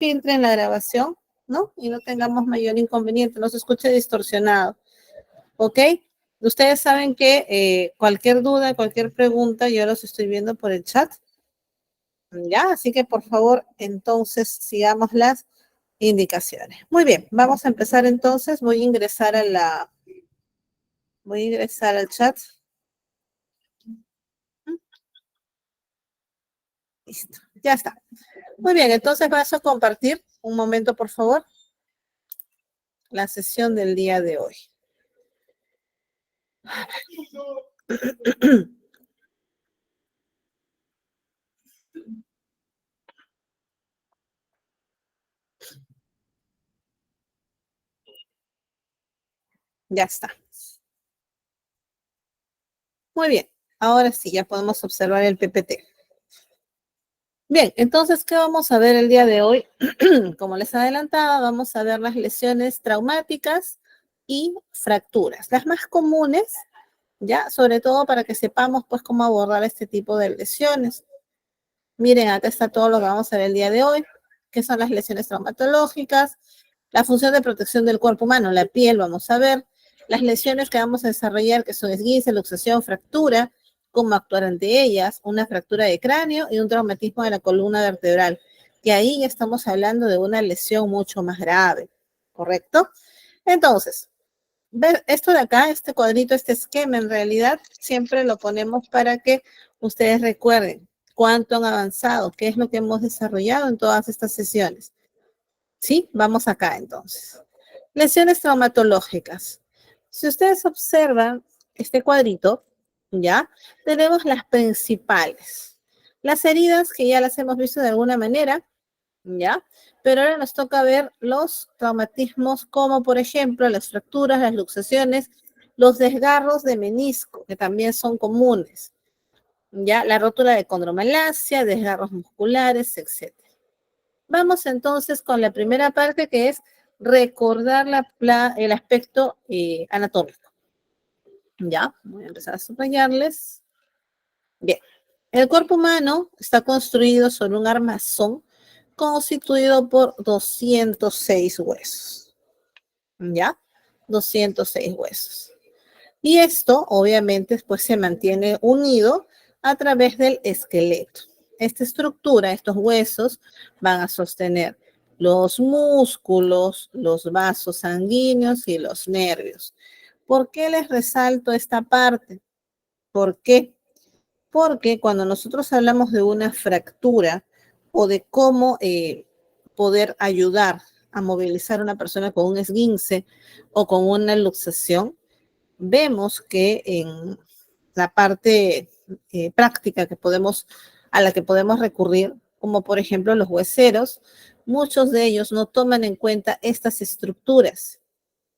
filtren la grabación, ¿no? Y no tengamos mayor inconveniente, no se escuche distorsionado, ¿ok? Ustedes saben que cualquier duda, cualquier pregunta, yo los estoy viendo por el chat, ¿ya? Así que por favor, entonces sigamos las indicaciones. Muy bien, vamos a empezar entonces. Voy a ingresar al chat. Listo, ya está. Muy bien, entonces vas a compartir un momento, por favor, la sesión del día de hoy. Ya está. Muy bien, ahora sí, ya podemos observar el PPT. Bien, entonces, ¿qué vamos a ver el día de hoy? Como les adelantaba, vamos a ver las lesiones traumáticas y fracturas, las más comunes, ya, sobre todo para que sepamos, pues, cómo abordar este tipo de lesiones. Miren, acá está todo lo que vamos a ver el día de hoy, que son las lesiones traumatológicas, la función de protección del cuerpo humano, la piel, vamos a ver, las lesiones que vamos a desarrollar, que son esguince, luxación, fractura, cómo actuar ante ellas, una fractura de cráneo y un traumatismo de la columna vertebral. Y ahí ya estamos hablando de una lesión mucho más grave, ¿correcto? Entonces, ver esto de acá, este cuadrito, este esquema, en realidad siempre lo ponemos para que ustedes recuerden cuánto han avanzado, qué es lo que hemos desarrollado en todas estas sesiones. ¿Sí? Vamos acá entonces. Lesiones traumatológicas. Si ustedes observan este cuadrito, ¿ya? Tenemos las principales. Las heridas que ya las hemos visto de alguna manera, ¿ya? Pero ahora nos toca ver los traumatismos como, por ejemplo, las fracturas, las luxaciones, los desgarros de menisco, que también son comunes, ¿ya? La rótula de condromalacia, desgarros musculares, etc. Vamos entonces con la primera parte, que es recordar el aspecto anatómico. ¿Ya? Voy a empezar a subrayarles. Bien. El cuerpo humano está construido sobre un armazón constituido por 206 huesos. ¿Ya? 206 huesos. Y esto, obviamente, pues se mantiene unido a través del esqueleto. Esta estructura, estos huesos, van a sostener los músculos, los vasos sanguíneos y los nervios. ¿Por qué les resalto esta parte? ¿Por qué? Porque cuando nosotros hablamos de una fractura o de cómo poder ayudar a movilizar a una persona con un esguince o con una luxación, vemos que en la parte práctica a la que podemos recurrir, como por ejemplo los hueseros, muchos de ellos no toman en cuenta estas estructuras,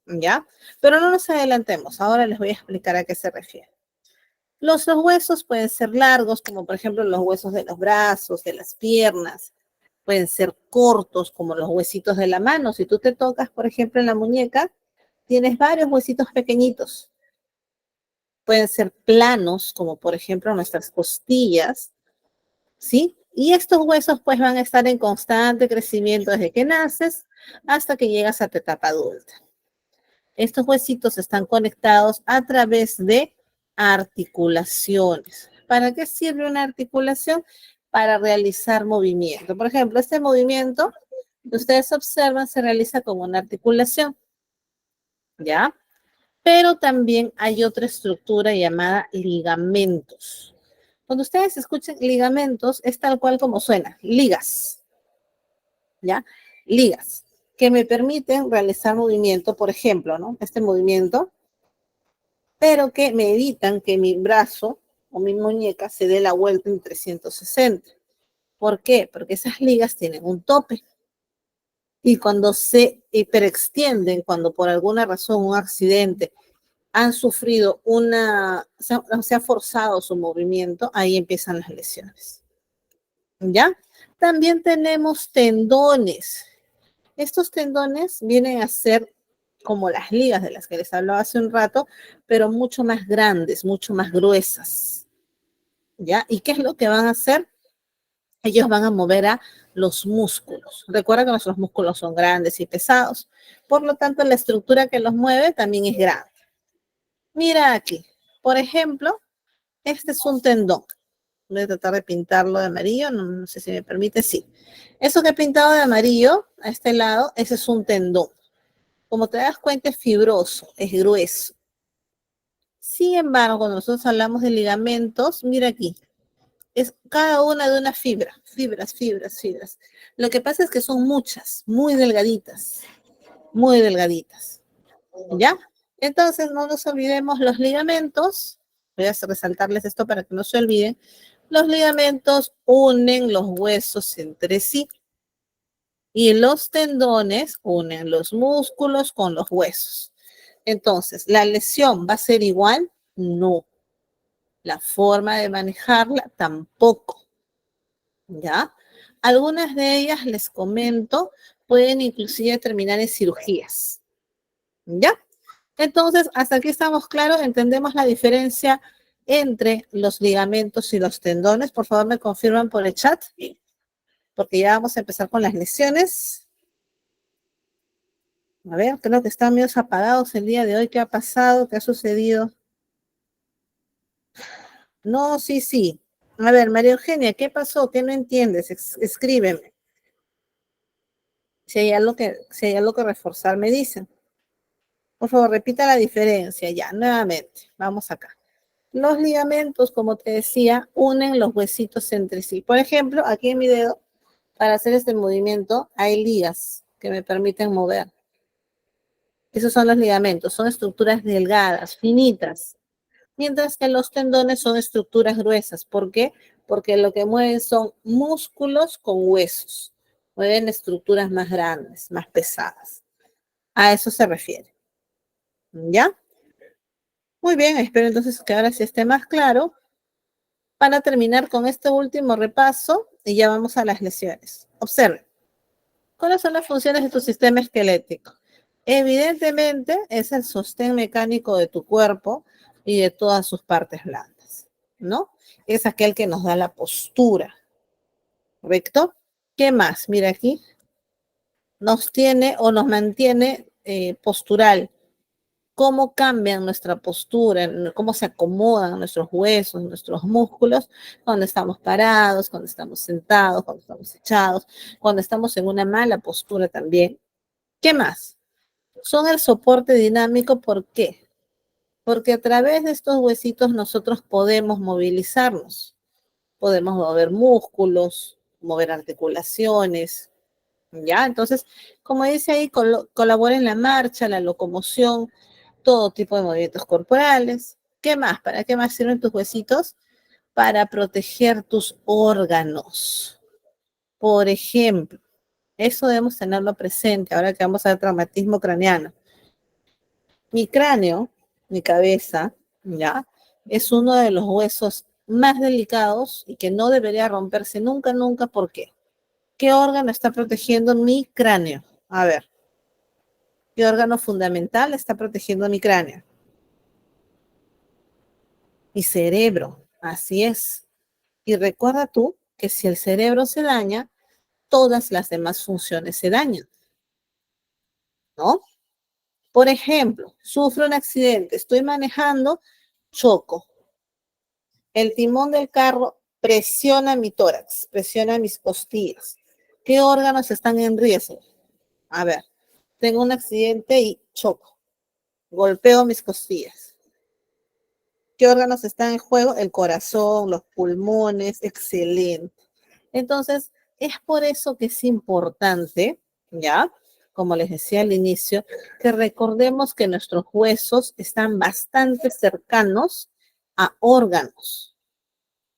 ¿ya? Pero no nos adelantemos, ahora les voy a explicar a qué se refiere. Los huesos pueden ser largos, como por ejemplo los huesos de los brazos, de las piernas, pueden ser cortos, como los huesitos de la mano. Si tú te tocas, por ejemplo, en la muñeca, tienes varios huesitos pequeñitos. Pueden ser planos, como por ejemplo nuestras costillas, ¿sí? Y estos huesos pues van a estar en constante crecimiento desde que naces hasta que llegas a tu etapa adulta. Estos huesitos están conectados a través de articulaciones. ¿Para qué sirve una articulación? Para realizar movimiento. Por ejemplo, este movimiento que ustedes observan se realiza con una articulación, ¿ya? Pero también hay otra estructura llamada ligamentos. Cuando ustedes escuchen ligamentos, es tal cual como suena, ligas, ¿ya? Ligas, que me permiten realizar movimiento, por ejemplo, ¿no? Este movimiento, pero que me evitan que mi brazo o mi muñeca se dé la vuelta en 360. ¿Por qué? Porque esas ligas tienen un tope. Y cuando se hiperextienden, cuando por alguna razón, un accidente, han sufrido se ha forzado su movimiento, ahí empiezan las lesiones. ¿Ya? También tenemos tendones. Estos tendones vienen a ser como las ligas de las que les hablaba hace un rato, pero mucho más grandes, mucho más gruesas. ¿Ya? ¿Y qué es lo que van a hacer? Ellos van a mover a los músculos. Recuerda que nuestros músculos son grandes y pesados. Por lo tanto, la estructura que los mueve también es grande. Mira aquí. Por ejemplo, este es un tendón. Voy a tratar de pintarlo de amarillo. No sé si me permite. Sí. Eso que he pintado de amarillo, a este lado, ese es un tendón. Como te das cuenta, es fibroso, es grueso. Sin embargo, cuando nosotros hablamos de ligamentos, mira aquí, es cada una de una fibra, fibras, fibras, fibras. Lo que pasa es que son muchas, muy delgaditas, muy delgaditas. ¿Ya? Entonces, no nos olvidemos los ligamentos. Voy a resaltarles esto para que no se olviden. Los ligamentos unen los huesos entre sí y los tendones unen los músculos con los huesos. Entonces, ¿la lesión va a ser igual? No. La forma de manejarla tampoco. ¿Ya? Algunas de ellas, les comento, pueden inclusive terminar en cirugías. ¿Ya? Entonces, hasta aquí estamos claros, entendemos la diferencia entre los ligamentos y los tendones. Por favor, me confirman por el chat, porque ya vamos a empezar con las lesiones. A ver, creo que están medio apagados el día de hoy. ¿Qué ha pasado? ¿Qué ha sucedido? No, sí, sí. A ver, María Eugenia, ¿qué pasó? ¿Qué no entiendes? Escríbeme. Si hay algo que reforzar, me dicen. Por favor, repita la diferencia. Ya, nuevamente. Vamos acá. Los ligamentos, como te decía, unen los huesitos entre sí. Por ejemplo, aquí en mi dedo, para hacer este movimiento, hay ligas que me permiten mover. Esos son los ligamentos, son estructuras delgadas, finitas, mientras que los tendones son estructuras gruesas. ¿Por qué? Porque lo que mueven son músculos con huesos. Mueven estructuras más grandes, más pesadas. A eso se refiere. ¿Ya? Muy bien, espero entonces que ahora sí esté más claro. Para terminar con este último repaso, y ya vamos a las lesiones. Observen, ¿cuáles son las funciones de tu sistema esquelético? Evidentemente, es el sostén mecánico de tu cuerpo y de todas sus partes blandas, ¿no? Es aquel que nos da la postura, ¿correcto? ¿Qué más? Mira aquí, nos tiene o nos mantiene postural. Cómo cambian nuestra postura, cómo se acomodan nuestros huesos, nuestros músculos, cuando estamos parados, cuando estamos sentados, cuando estamos echados, cuando estamos en una mala postura también. ¿Qué más? Son el soporte dinámico, ¿por qué? Porque a través de estos huesitos nosotros podemos movilizarnos, podemos mover músculos, mover articulaciones, ¿ya? Entonces, como dice ahí, colabora en la marcha, la locomoción, todo tipo de movimientos corporales. ¿Qué más? ¿Para qué más sirven tus huesitos? Para proteger tus órganos. Por ejemplo, eso debemos tenerlo presente ahora que vamos a ver traumatismo craneano. Mi cráneo, mi cabeza, ¿ya? Es uno de los huesos más delicados y que no debería romperse nunca, nunca. ¿Por qué? ¿Qué órgano está protegiendo mi cráneo? A ver, ¿qué órgano fundamental está protegiendo mi cráneo? Mi cerebro, así es. Y recuerda tú que si el cerebro se daña, todas las demás funciones se dañan, ¿no? Por ejemplo, sufro un accidente, estoy manejando, choco. El timón del carro presiona mi tórax, presiona mis costillas. ¿Qué órganos están en riesgo? A ver, tengo un accidente y choco, golpeo mis costillas. ¿Qué órganos están en juego? El corazón, los pulmones, excelente. Entonces, es por eso que es importante, ¿ya? Como les decía al inicio, que recordemos que nuestros huesos están bastante cercanos a órganos.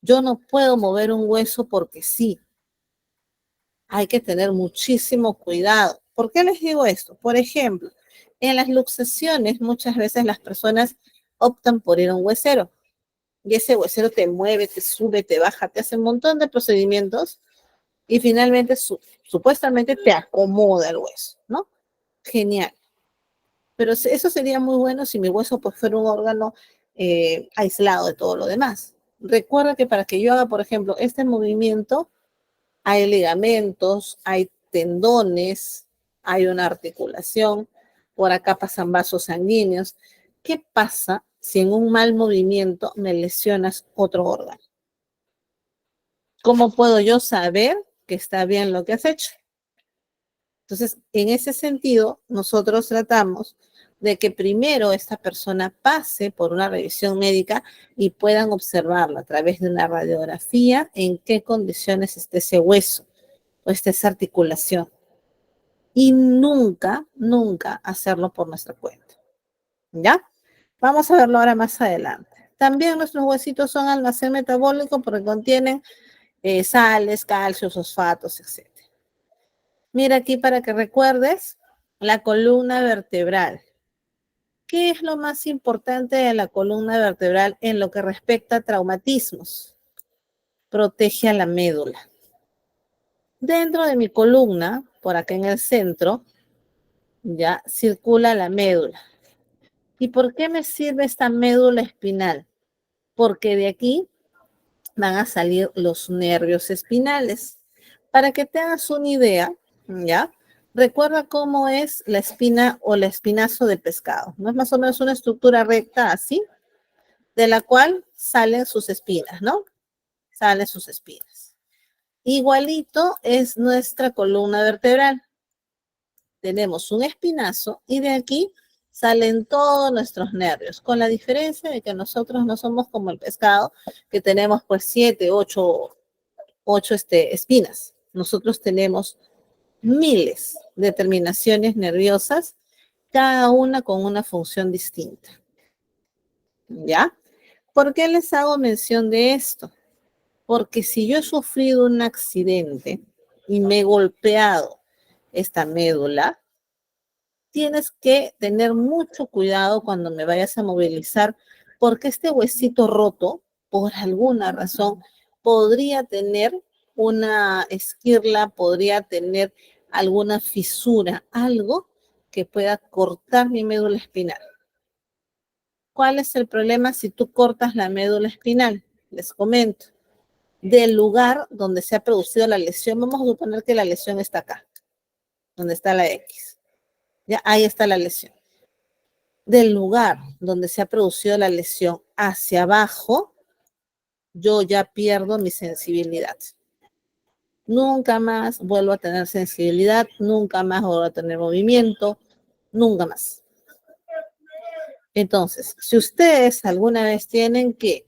Yo no puedo mover un hueso porque sí. Hay que tener muchísimo cuidado. ¿Por qué les digo esto? Por ejemplo, en las luxaciones muchas veces las personas optan por ir a un huesero y ese huesero te mueve, te sube, te baja, te hace un montón de procedimientos y finalmente supuestamente te acomoda el hueso, ¿no? Genial. Pero eso sería muy bueno si mi hueso pues fuera un órgano aislado de todo lo demás. Recuerda que para que yo haga, por ejemplo, este movimiento, hay ligamentos, hay tendones, hay una articulación, por acá pasan vasos sanguíneos. ¿Qué pasa si en un mal movimiento me lesionas otro órgano? ¿Cómo puedo yo saber que está bien lo que has hecho? Entonces, en ese sentido, nosotros tratamos de que primero esta persona pase por una revisión médica y puedan observarlo a través de una radiografía en qué condiciones está ese hueso o está esa articulación. Y nunca, nunca hacerlo por nuestra cuenta. ¿Ya? Vamos a verlo ahora más adelante. También nuestros huesitos son almacén metabólico porque contienen sales, calcio, fosfatos, etc. Mira aquí para que recuerdes la columna vertebral. ¿Qué es lo más importante de la columna vertebral en lo que respecta a traumatismos? Protege a la médula. Dentro de mi columna, por acá en el centro, ya circula la médula. ¿Y por qué me sirve esta médula espinal? Porque de aquí van a salir los nervios espinales. Para que te hagas una idea, ¿ya? Recuerda cómo es la espina o el espinazo de pescado. No es más o menos una estructura recta así, de la cual salen sus espinas, ¿no? Salen sus espinas. Igualito es nuestra columna vertebral. Tenemos un espinazo y de aquí salen todos nuestros nervios, con la diferencia de que nosotros no somos como el pescado, que tenemos pues 7, 8 espinas. Nosotros tenemos miles de terminaciones nerviosas, cada una con una función distinta. ¿Ya? ¿Por qué les hago mención de esto? Porque si yo he sufrido un accidente y me he golpeado esta médula, tienes que tener mucho cuidado cuando me vayas a movilizar, porque este huesito roto, por alguna razón, podría tener una esquirla, podría tener alguna fisura, algo que pueda cortar mi médula espinal. ¿Cuál es el problema si tú cortas la médula espinal? Les comento. Del lugar donde se ha producido la lesión, vamos a suponer que la lesión está acá, donde está la X. Ya ahí está la lesión. Del lugar donde se ha producido la lesión hacia abajo, yo ya pierdo mi sensibilidad. Nunca más vuelvo a tener sensibilidad, nunca más vuelvo a tener movimiento, nunca más. Entonces, si ustedes alguna vez tienen que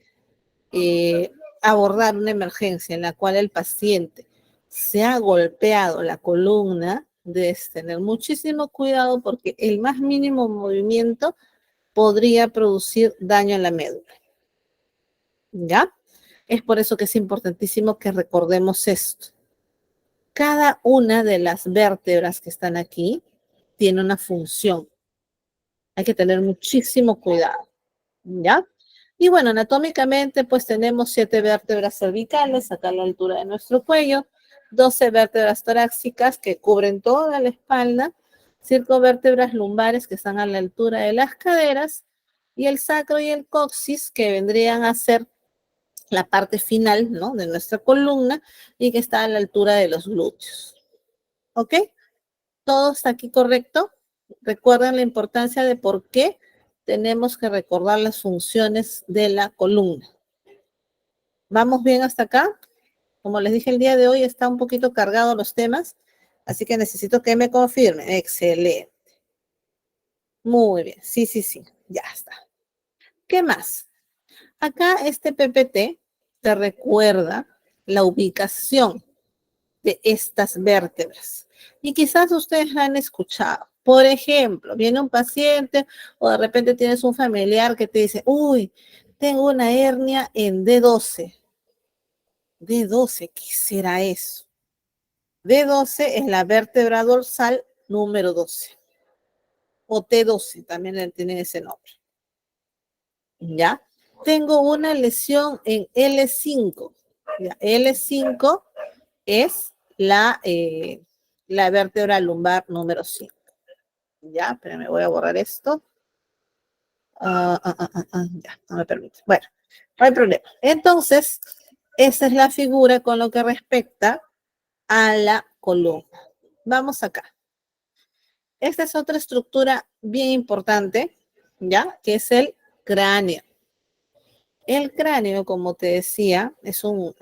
abordar una emergencia en la cual el paciente se ha golpeado la columna, debes tener muchísimo cuidado porque el más mínimo movimiento podría producir daño en la médula. ¿Ya? Es por eso que es importantísimo que recordemos esto. Cada una de las vértebras que están aquí tiene una función. Hay que tener muchísimo cuidado. ¿Ya? Y bueno, anatómicamente, pues tenemos 7 vértebras cervicales, acá a la altura de nuestro cuello, 12 vértebras torácicas que cubren toda la espalda, 5 vértebras lumbares que están a la altura de las caderas, y el sacro y el coxis que vendrían a ser la parte final, ¿no?, de nuestra columna y que está a la altura de los glúteos. ¿Ok? ¿Todo está aquí correcto? Recuerden la importancia de por qué tenemos que recordar las funciones de la columna. ¿Vamos bien hasta acá? Como les dije el día de hoy, está un poquito cargado los temas, así que necesito que me confirmen. Excelente. Muy bien. Sí, sí, sí. Ya está. ¿Qué más? Acá este PPT te recuerda la ubicación de estas vértebras. Y quizás ustedes la han escuchado. Por ejemplo, viene un paciente o de repente tienes un familiar que te dice, uy, tengo una hernia en D12. D12, ¿qué será eso? D12 es la vértebra dorsal número 12. O T12, también tiene ese nombre. ¿Ya? Tengo una lesión en L5. ¿Ya? L5 es la vértebra lumbar número 5. Ya, pero me voy a borrar esto. Ya, no me permite. Bueno, no hay problema. Entonces, esa es la figura con lo que respecta a la columna. Vamos acá. Esta es otra estructura bien importante, ¿ya? Que es el cráneo. El cráneo, como te decía, es un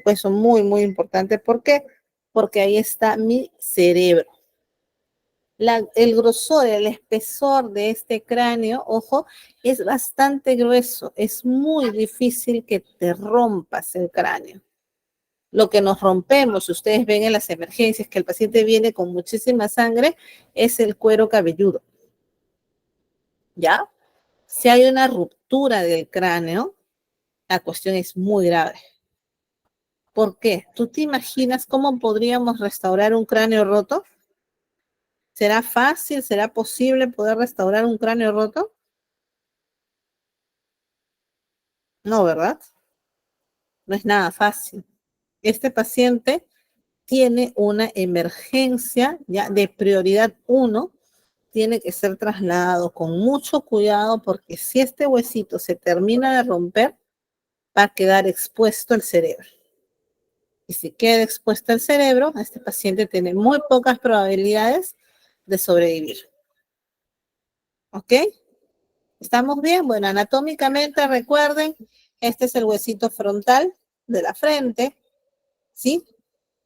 hueso muy, muy importante. ¿Por qué? Porque ahí está mi cerebro. El grosor, el espesor de este cráneo, ojo, es bastante grueso. Es muy difícil que te rompas el cráneo. Lo que nos rompemos, si ustedes ven en las emergencias que el paciente viene con muchísima sangre, es el cuero cabelludo. ¿Ya? Si hay una ruptura del cráneo, la cuestión es muy grave. ¿Por qué? ¿Tú te imaginas cómo podríamos restaurar un cráneo roto? ¿Será fácil? ¿Será posible poder restaurar un cráneo roto? No, ¿verdad? No es nada fácil. Este paciente tiene una emergencia ya de prioridad 1, tiene que ser trasladado con mucho cuidado porque si este huesito se termina de romper, va a quedar expuesto el cerebro. Y si queda expuesto el cerebro, este paciente tiene muy pocas probabilidades de sobrevivir. ¿Ok? ¿Estamos bien? Bueno, anatómicamente recuerden, este es el huesito frontal de la frente, ¿sí?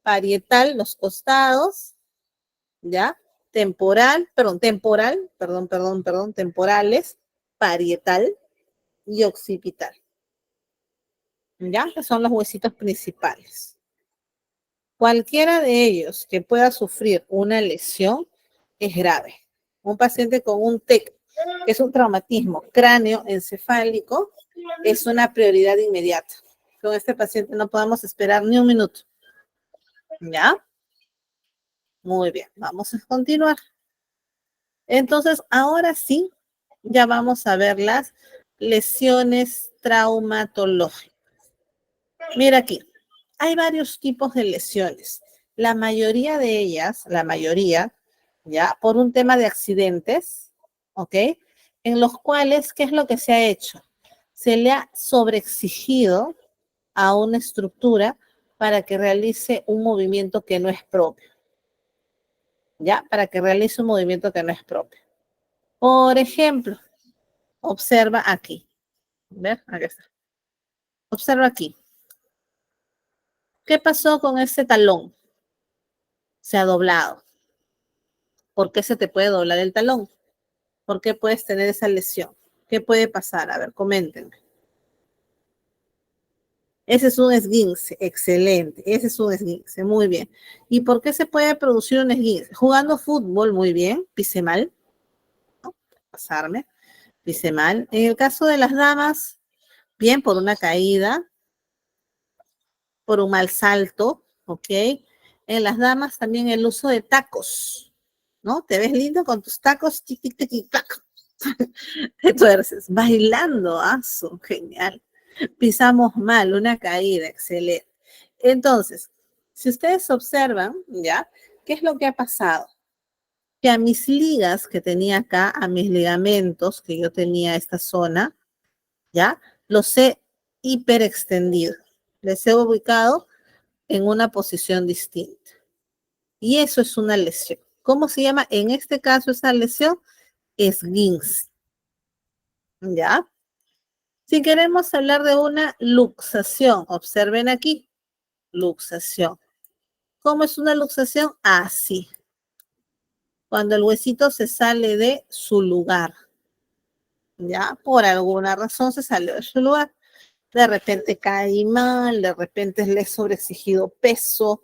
Parietal, los costados, ¿ya? Temporales, parietal y occipital, ¿ya? Que son los huesitos principales. Cualquiera de ellos que pueda sufrir una lesión es grave. Un paciente con un TEC, que es un traumatismo cráneo-encefálico, es una prioridad inmediata. Con este paciente no podemos esperar ni un minuto. ¿Ya? Muy bien, vamos a continuar. Entonces, ahora sí, ya vamos a ver las lesiones traumatológicas. Mira aquí, hay varios tipos de lesiones. La mayoría de ellas, ya, por un tema de accidentes, ¿ok? En los cuales, ¿qué es lo que se ha hecho? Se le ha sobreexigido a una estructura para que realice un movimiento que no es propio, ¿ya? Para que realice un movimiento que no es propio. Por ejemplo, observa aquí. ¿Ver? Aquí está. Observa aquí. ¿Qué pasó con ese talón? Se ha doblado. ¿Por qué se te puede doblar el talón? ¿Por qué puedes tener esa lesión? ¿Qué puede pasar? A ver, coméntenme. Ese es un esguince, excelente. Ese es un esguince, muy bien. ¿Y por qué se puede producir un esguince? Jugando fútbol, muy bien, pise mal, ¿no? Pasarme, pise mal. En el caso de las damas, bien, por una caída, por un mal salto, ¿ok? En las damas también el uso de tacos, ¿no? Te ves lindo con tus tacos, tic, tic, tic, tic, tac. Te tuerces, bailando, genial. Pisamos mal, una caída, excelente. Entonces, si ustedes observan, ¿ya? ¿Qué es lo que ha pasado? Que a mis ligas que tenía acá, a mis ligamentos que yo tenía esta zona, ¿ya? Los he hiperextendido. Les he ubicado en una posición distinta. Y eso es una lesión. ¿Cómo se llama en este caso esa lesión? Esguince. ¿Ya? Si queremos hablar de una luxación, observen aquí, luxación. ¿Cómo es una luxación? Así. Cuando el huesito se sale de su lugar. ¿Ya? Por alguna razón se salió de su lugar. De repente cae mal, de repente le he sobreexigido peso,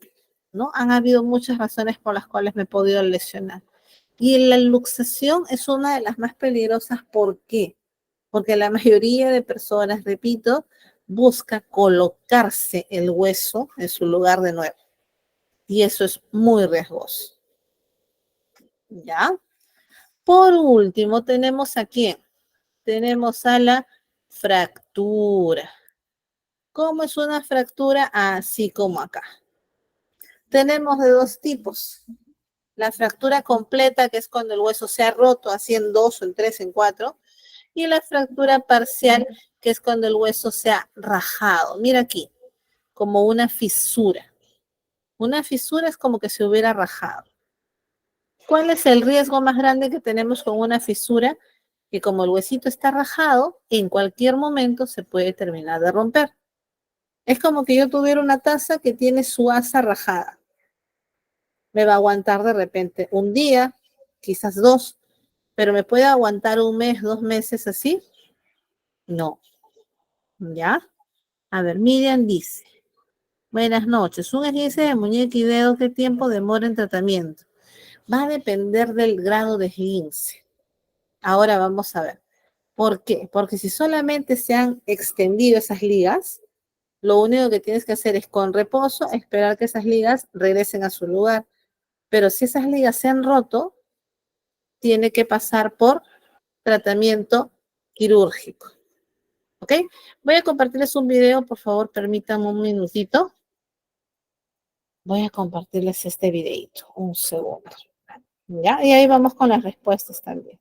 ¿no? Han habido muchas razones por las cuales me he podido lesionar. Y la luxación es una de las más peligrosas. ¿Por qué? Porque la mayoría de personas, repito, busca colocarse el hueso en su lugar de nuevo. Y eso es muy riesgoso. ¿Ya? Por último, tenemos a quién? Tenemos a la fractura. ¿Cómo es una fractura? Así como acá. Tenemos de dos tipos. La fractura completa, que es cuando el hueso se ha roto así en dos, en tres, en cuatro. Y la fractura parcial, que es cuando el hueso se ha rajado. Mira aquí, como una fisura. Una fisura es como que se hubiera rajado. ¿Cuál es el riesgo más grande que tenemos con una fisura? Que como el huesito está rajado, en cualquier momento se puede terminar de romper. Es como que yo tuviera una taza que tiene su asa rajada. Me va a aguantar de repente un día, quizás dos, pero ¿me puede aguantar un mes, 2 meses así? No. ¿Ya? A ver, Miriam dice, buenas noches, un esguince de muñeca y dedos, ¿qué tiempo demora en tratamiento? Va a depender del grado de esguince. Ahora vamos a ver. ¿Por qué? Porque si solamente se han extendido esas ligas, lo único que tienes que hacer es con reposo esperar que esas ligas regresen a su lugar. Pero si esas ligas se han roto, tiene que pasar por tratamiento quirúrgico. ¿Ok? Voy a compartirles un video, por favor, permítanme un minutito. Voy a compartirles este videito, un segundo. ¿Ya? Y ahí vamos con las respuestas también.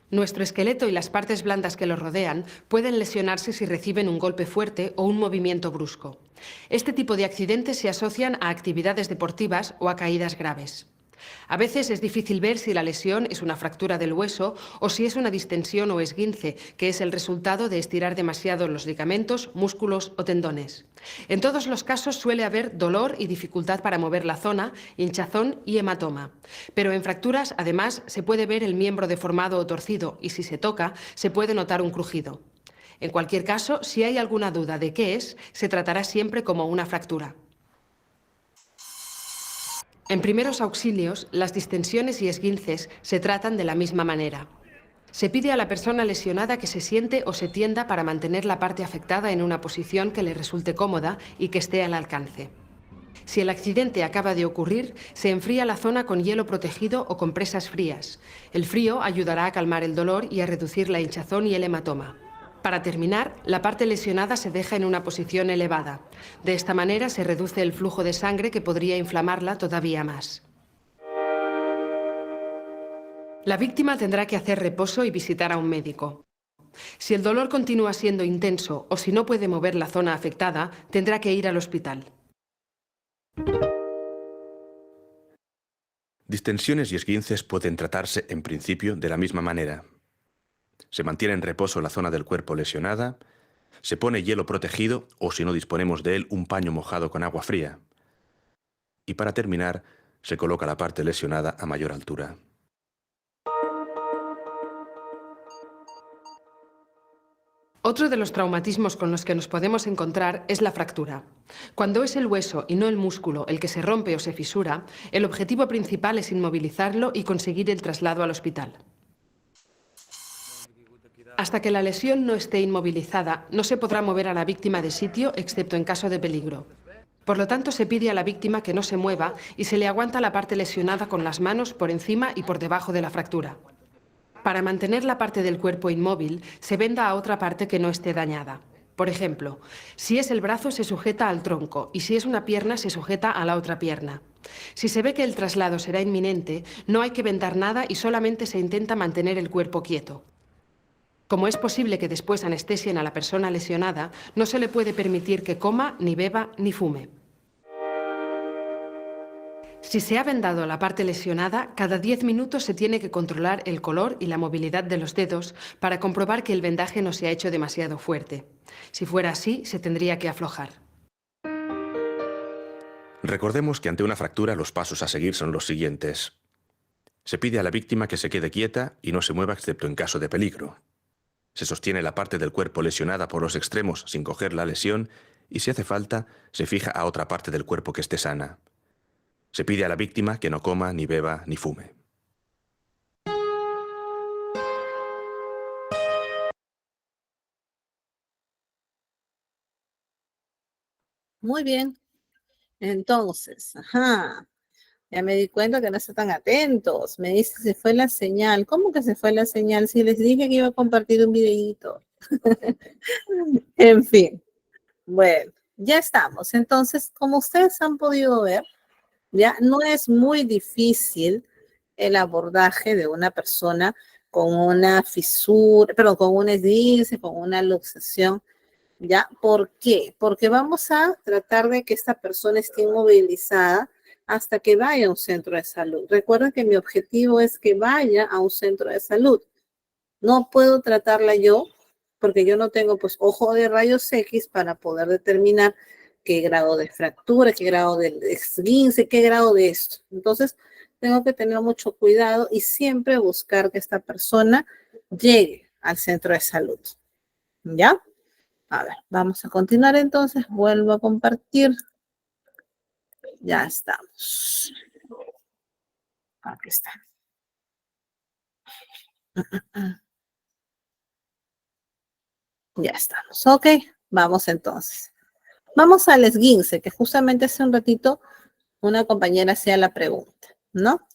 Nuestro esqueleto y las partes blandas que lo rodean pueden lesionarse si reciben un golpe fuerte o un movimiento brusco. Este tipo de accidentes se asocian a actividades deportivas o a caídas graves. A veces es difícil ver si la lesión es una fractura del hueso o si es una distensión o esguince, que es el resultado de estirar demasiado los ligamentos, músculos o tendones. En todos los casos suele haber dolor y dificultad para mover la zona, hinchazón y hematoma. Pero en fracturas, además, se puede ver el miembro deformado o torcido y si se toca, se puede notar un crujido. En cualquier caso, si hay alguna duda de qué es, se tratará siempre como una fractura. En primeros auxilios, las distensiones y esguinces se tratan de la misma manera. Se pide a la persona lesionada que se siente o se tienda para mantener la parte afectada en una posición que le resulte cómoda y que esté al alcance. Si el accidente acaba de ocurrir, se enfría la zona con hielo protegido o compresas frías. El frío ayudará a calmar el dolor y a reducir la hinchazón y el hematoma. Para terminar, la parte lesionada se deja en una posición elevada. De esta manera se reduce el flujo de sangre que podría inflamarla todavía más. La víctima tendrá que hacer reposo y visitar a un médico. Si el dolor continúa siendo intenso o si no puede mover la zona afectada, tendrá que ir al hospital. Distensiones y esguinces pueden tratarse, en principio, de la misma manera. Se mantiene en reposo la zona del cuerpo lesionada, se pone hielo protegido o, si no disponemos de él, un paño mojado con agua fría. Y para terminar, se coloca la parte lesionada a mayor altura. Otro de los traumatismos con los que nos podemos encontrar es la fractura. Cuando es el hueso y no el músculo el que se rompe o se fisura, el objetivo principal es inmovilizarlo y conseguir el traslado al hospital. Hasta que la lesión no esté inmovilizada, no se podrá mover a la víctima de sitio, excepto en caso de peligro. Por lo tanto, se pide a la víctima que no se mueva y se le aguanta la parte lesionada con las manos por encima y por debajo de la fractura. Para mantener la parte del cuerpo inmóvil, se venda a otra parte que no esté dañada. Por ejemplo, si es el brazo, se sujeta al tronco, y si es una pierna, se sujeta a la otra pierna. Si se ve que el traslado será inminente, no hay que vendar nada y solamente se intenta mantener el cuerpo quieto. Como es posible que después anestesien a la persona lesionada, no se le puede permitir que coma, ni beba, ni fume. Si se ha vendado la parte lesionada, cada 10 minutos se tiene que controlar el color y la movilidad de los dedos para comprobar que el vendaje no se ha hecho demasiado fuerte. Si fuera así, se tendría que aflojar. Recordemos que ante una fractura los pasos a seguir son los siguientes. Se pide a la víctima que se quede quieta y no se mueva excepto en caso de peligro. Se sostiene la parte del cuerpo lesionada por los extremos sin coger la lesión y, si hace falta, se fija a otra parte del cuerpo que esté sana. Se pide a la víctima que no coma, ni beba, ni fume. Muy bien. Entonces, ya me di cuenta que no están atentos. Me dice se fue la señal. ¿Cómo que se fue la señal? Si les dije que iba a compartir un videíto. En fin, bueno, ya estamos. Entonces, como ustedes han podido ver, ya no es muy difícil el abordaje de una persona con una fisura, perdón, con un esguince, con una luxación. ¿Ya? ¿Por qué? Porque vamos a tratar de que esta persona esté inmovilizada hasta que vaya a un centro de salud. Recuerda que mi objetivo es que vaya a un centro de salud. No puedo tratarla yo porque yo no tengo pues ojo de rayos X para poder determinar qué grado de fractura, qué grado de esguince, qué grado de esto. Entonces, tengo que tener mucho cuidado y siempre buscar que esta persona llegue al centro de salud. ¿Ya? A ver, vamos a continuar entonces. Vuelvo a compartir. Ya estamos. Aquí está. Ya estamos. Ok, vamos entonces. Vamos al esguince, que justamente hace un ratito una compañera hacía la pregunta, ¿no?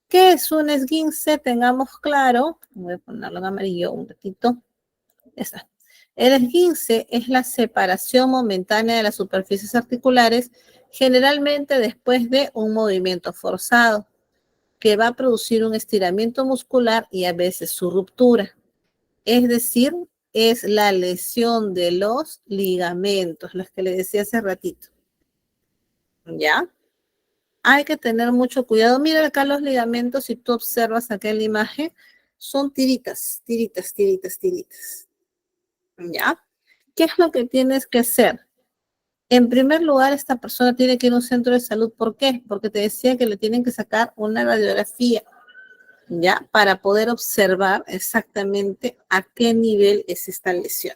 ¿Qué es un esguince? Tengamos claro. Voy a ponerlo en amarillo un ratito. Ya está. El esguince es la separación momentánea de las superficies articulares, generalmente después de un movimiento forzado, que va a producir un estiramiento muscular y a veces su ruptura. Es decir, es la lesión de los ligamentos, los que le decía hace ratito. ¿Ya? Hay que tener mucho cuidado. Mira acá los ligamentos, si tú observas acá en la imagen, son tiritas, tiritas, tiritas, tiritas. ¿Ya? ¿Qué es lo que tienes que hacer? En primer lugar, esta persona tiene que ir a un centro de salud. ¿Por qué? Porque te decía que le tienen que sacar una radiografía, ¿ya? Para poder observar exactamente a qué nivel es esta lesión.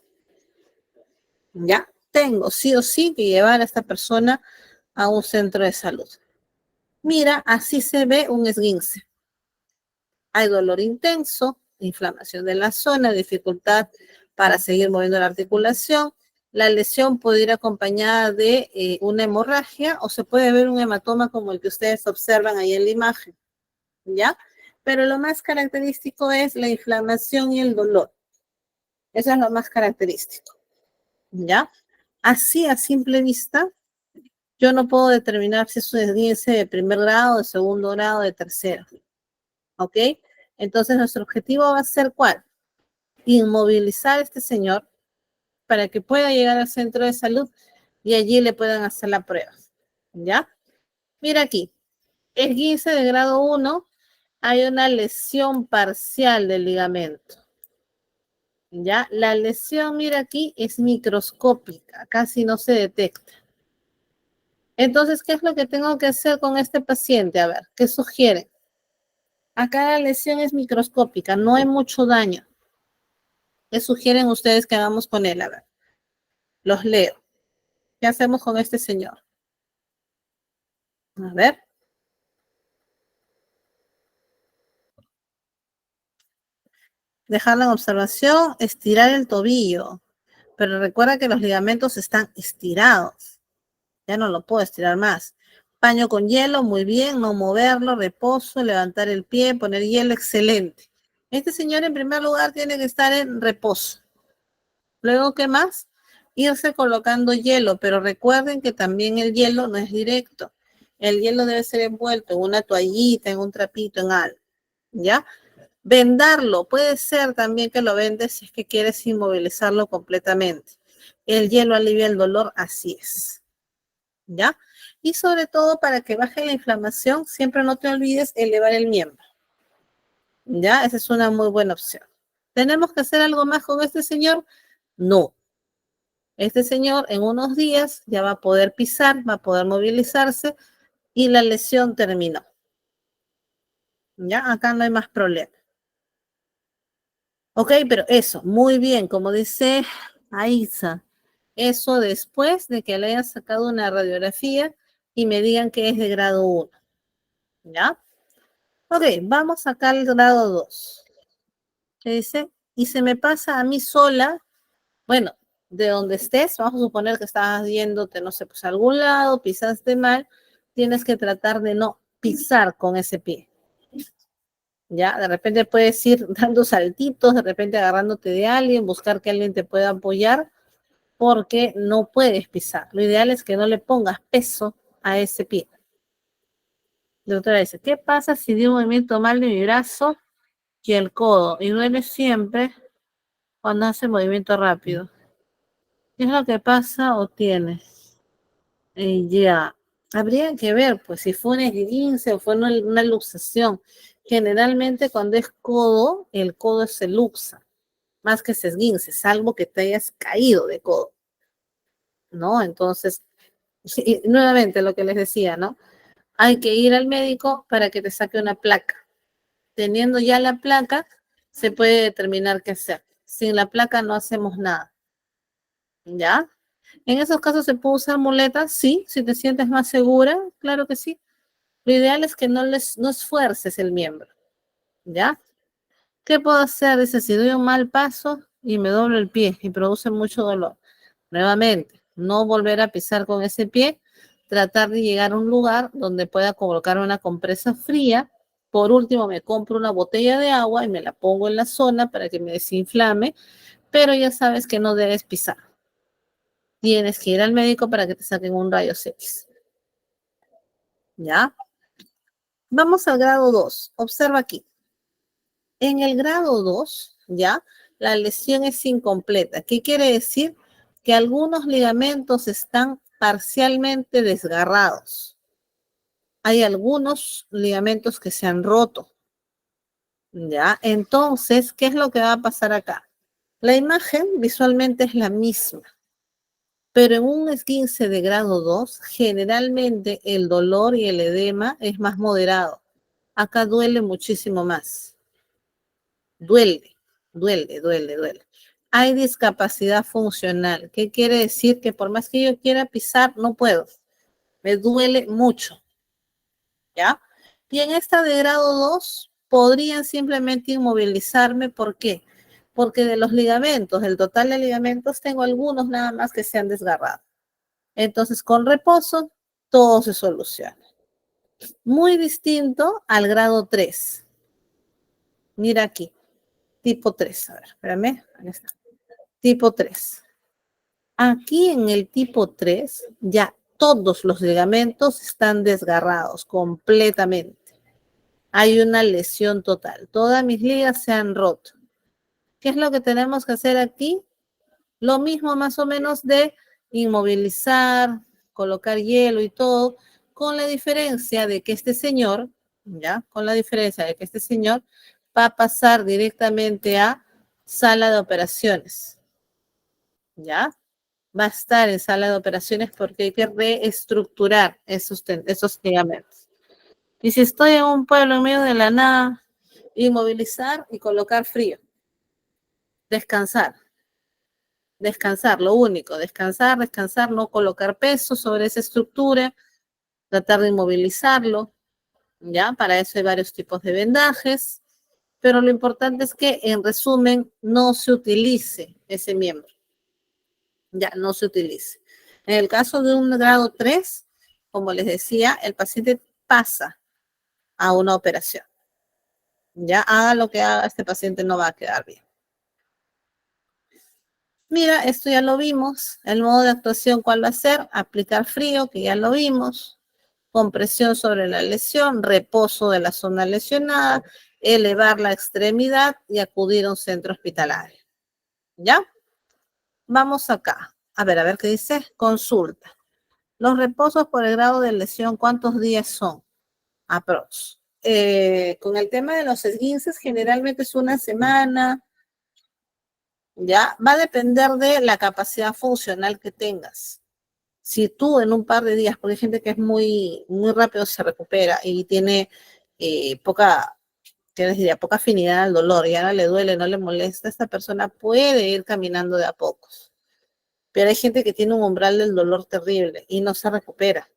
¿Ya? Tengo sí o sí que llevar a esta persona a un centro de salud. Mira, así se ve un esguince. Hay dolor intenso, inflamación de la zona, dificultad para seguir moviendo la articulación. La lesión puede ir acompañada de una hemorragia o se puede ver un hematoma como el que ustedes observan ahí en la imagen, ¿ya? Pero lo más característico es la inflamación y el dolor. Eso es lo más característico, ¿ya? Así, a simple vista, yo no puedo determinar si es un esguince de primer grado, de segundo grado, de tercero, ¿ok? Entonces, nuestro objetivo va a ser ¿cuál? Inmovilizar a este señor para que pueda llegar al centro de salud y allí le puedan hacer la prueba, ¿ya? Mira aquí, esguince de grado 1, hay una lesión parcial del ligamento, ¿ya? La lesión, mira aquí, es microscópica, casi no se detecta. Entonces, ¿qué es lo que tengo que hacer con este paciente? A ver, ¿qué sugieren? Acá la lesión es microscópica, no hay mucho daño. ¿Qué sugieren ustedes que hagamos con él? A ver, los leo. ¿Qué hacemos con este señor? A ver. Dejarla en observación, estirar el tobillo. Pero recuerda que los ligamentos están estirados. Ya no lo puedo estirar más. Paño con hielo, muy bien, no moverlo, reposo, levantar el pie, poner hielo, excelente. Este señor en primer lugar tiene que estar en reposo. Luego, ¿qué más? Irse colocando hielo, pero recuerden que también el hielo no es directo. El hielo debe ser envuelto en una toallita, en un trapito, en algo, ¿ya? Vendarlo, puede ser también que lo vendes si es que quieres inmovilizarlo completamente. El hielo alivia el dolor, así es, ¿ya? Y sobre todo para que baje la inflamación, siempre no te olvides elevar el miembro, ¿ya? Esa es una muy buena opción. ¿Tenemos que hacer algo más con este señor? No. Este señor en unos días ya va a poder pisar, va a poder movilizarse y la lesión terminó. ¿Ya? Acá no hay más problema. Ok, pero eso, muy bien, como dice Aiza, eso después de que le hayan sacado una radiografía y me digan que es de grado 1. ¿Ya? Ok, vamos acá al grado 2. ¿Qué dice? Y se me pasa a mí sola, bueno, de donde estés, vamos a suponer que estabas yéndote, no sé, pues a algún lado, pisaste mal, tienes que tratar de no pisar con ese pie. Ya, de repente puedes ir dando saltitos, de repente agarrándote de alguien, buscar que alguien te pueda apoyar, porque no puedes pisar. Lo ideal es que no le pongas peso a ese pie. La doctora dice, ¿qué pasa si di un movimiento mal de mi brazo y el codo? Y duele siempre cuando hace movimiento rápido. ¿Qué es lo que pasa o tienes? Ya, habría que ver, pues, si fue un esguince o fue una luxación. Generalmente cuando es codo, el codo se luxa, más que se esguince, salvo que te hayas caído de codo, ¿no? Entonces, y nuevamente lo que les decía, ¿no? Hay que ir al médico para que te saque una placa. Teniendo ya la placa, se puede determinar qué hacer. Sin la placa no hacemos nada, ¿ya? En esos casos se puede usar muletas, sí, si te sientes más segura, claro que sí. Lo ideal es que no esfuerces el miembro, ¿ya? ¿Qué puedo hacer? Dice, si doy un mal paso y me doblo el pie y produce mucho dolor. Nuevamente, no volver a pisar con ese pie, tratar de llegar a un lugar donde pueda colocar una compresa fría. Por último, me compro una botella de agua y me la pongo en la zona para que me desinflame, pero ya sabes que no debes pisar. Tienes que ir al médico para que te saquen un rayos X. ¿Ya? Vamos al grado 2. Observa aquí. En el grado 2, ¿ya? La lesión es incompleta. ¿Qué quiere decir? Que algunos ligamentos están parcialmente desgarrados. Hay algunos ligamentos que se han roto, ¿ya? Entonces, ¿qué es lo que va a pasar acá? La imagen visualmente es la misma, pero en un esguince de grado 2, generalmente el dolor y el edema es más moderado. Acá duele muchísimo más. Duele, duele. Hay discapacidad funcional. ¿Qué quiere decir? Que por más que yo quiera pisar, no puedo. Me duele mucho, ¿ya? Y en esta de grado 2 podrían simplemente inmovilizarme. ¿Por qué? Porque de los ligamentos, del total de ligamentos, tengo algunos nada más que se han desgarrado. Entonces, con reposo, todo se soluciona. Muy distinto al grado 3. Mira aquí, tipo 3. A ver, espérame. Ahí está. Tipo 3. Aquí en el tipo 3 ya todos los ligamentos están desgarrados completamente. Hay una lesión total. Todas mis ligas se han roto. ¿Qué es lo que tenemos que hacer aquí? Lo mismo más o menos de inmovilizar, colocar hielo y todo, con la diferencia de que este señor, ¿ya? Con la diferencia de que este señor va a pasar directamente a sala de operaciones, ¿ya? Va a estar en sala de operaciones porque hay que reestructurar esos ligamentos. Y si estoy en un pueblo en medio de la nada, inmovilizar y colocar frío. Descansar. Descansar, lo único. Descansar, no colocar peso sobre esa estructura, tratar de inmovilizarlo, ¿ya? Para eso hay varios tipos de vendajes, pero lo importante es que, en resumen, no se utilice ese miembro. Ya, no se utilice. En el caso de un grado 3, como les decía, el paciente pasa a una operación. Ya haga lo que haga, este paciente no va a quedar bien. Mira, esto ya lo vimos. El modo de actuación, ¿cuál va a ser? Aplicar frío, que ya lo vimos. Compresión sobre la lesión, reposo de la zona lesionada, elevar la extremidad y acudir a un centro hospitalario. ¿Ya? Vamos acá. A ver qué dice. Consulta. Los reposos por el grado de lesión, ¿cuántos días son? Aprox. Con el tema de los esguinces, generalmente es una semana. ¿Ya? Va a depender de la capacidad funcional que tengas. Si tú en un par de días, porque hay gente que es muy rápido se recupera y tiene poca, ¿qué les diría? Poca afinidad al dolor y ahora le duele, no le molesta, esta persona puede ir caminando de a pocos. Pero hay gente que tiene un umbral del dolor terrible y no se recupera.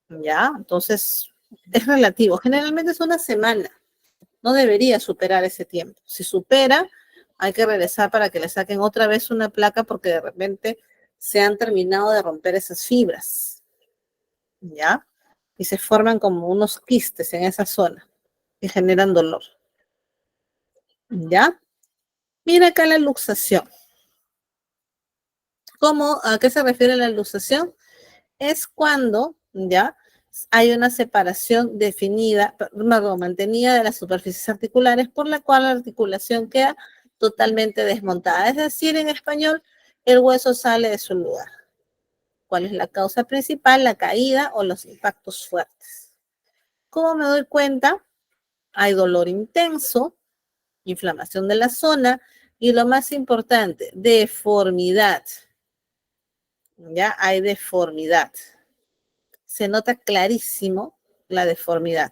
¿Ya? Entonces, es relativo. Generalmente es una semana. No debería superar ese tiempo. Si supera, hay que regresar para que le saquen otra vez una placa porque de repente se han terminado de romper esas fibras. ¿Ya? Y se forman como unos quistes en esa zona que generan dolor. ¿Ya? Mira acá la luxación. ¿A qué se refiere la luxación? Es cuando, ¿ya? Hay una separación definida, mantenida de las superficies articulares por la cual la articulación queda totalmente desmontada. Es decir, en español, el hueso sale de su lugar. ¿Cuál es la causa principal? La caída o los impactos fuertes. ¿Cómo me doy cuenta? Hay dolor intenso, inflamación de la zona y lo más importante, deformidad. Ya hay deformidad. Se nota clarísimo la deformidad.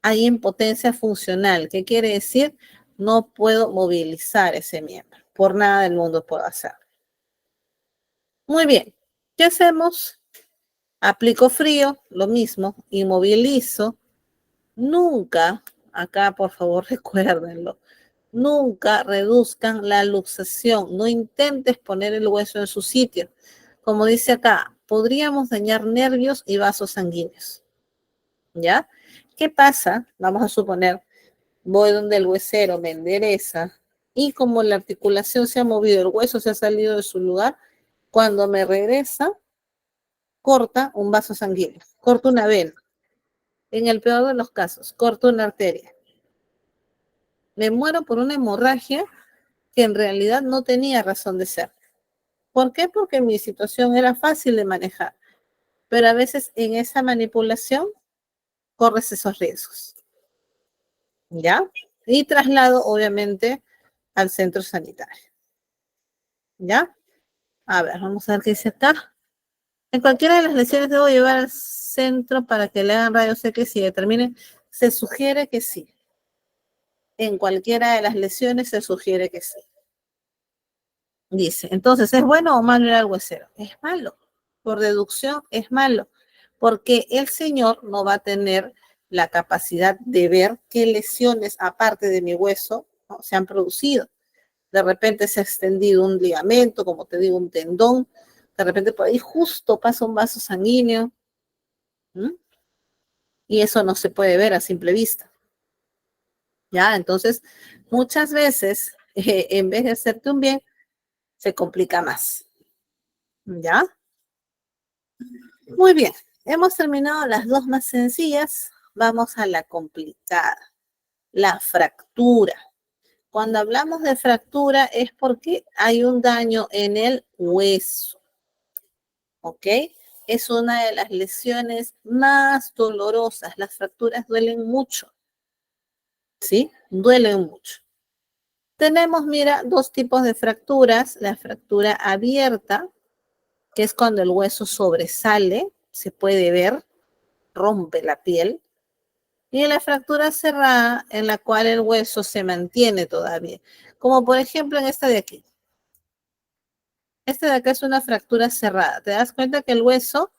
Hay impotencia funcional. ¿Qué quiere decir? No puedo movilizar ese miembro. Por nada del mundo puedo hacerlo. Muy bien. ¿Qué hacemos? Aplico frío, lo mismo. Inmovilizo. Nunca, acá por favor recuérdenlo, nunca reduzcan la luxación. No intentes poner el hueso en su sitio. Como dice acá, podríamos dañar nervios y vasos sanguíneos. ¿Ya? ¿Qué pasa? Vamos a suponer, voy donde el huesero me endereza y como la articulación se ha movido, el hueso se ha salido de su lugar, cuando me regresa, corta un vaso sanguíneo, corta una vena. En el peor de los casos, corta una arteria. Me muero por una hemorragia que en realidad no tenía razón de ser. ¿Por qué? Porque mi situación era fácil de manejar, pero a veces en esa manipulación corres esos riesgos. ¿Ya? Y traslado, obviamente, al centro sanitario. ¿Ya? A ver, vamos a ver qué dice acá. En cualquiera de las lesiones debo llevar al centro para que le hagan rayos X y determinen. Se sugiere que sí. En cualquiera de las lesiones se sugiere que sí. Dice, entonces, ¿es bueno o malo ir al huesero? Es malo. Por deducción, es malo. Porque el señor no va a tener la capacidad de ver qué lesiones, aparte de mi hueso, ¿no?, se han producido. De repente se ha extendido un ligamento, como te digo, un tendón. De repente por ahí justo pasa un vaso sanguíneo. Y eso no se puede ver a simple vista. ¿Ya? Entonces, muchas veces, en vez de hacerte un bien, se complica más. ¿Ya? Muy bien. Hemos terminado las dos más sencillas. Vamos a la complicada. La fractura. Cuando hablamos de fractura es porque hay un daño en el hueso. ¿Ok? Es una de las lesiones más dolorosas. Las fracturas duelen mucho. ¿Sí? Duelen mucho. Tenemos, mira, dos tipos de fracturas. La fractura abierta, que es cuando el hueso sobresale, se puede ver, rompe la piel. Y la fractura cerrada, en la cual el hueso se mantiene todavía. Como por ejemplo en esta de aquí. Esta de acá es una fractura cerrada. Te das cuenta que el hueso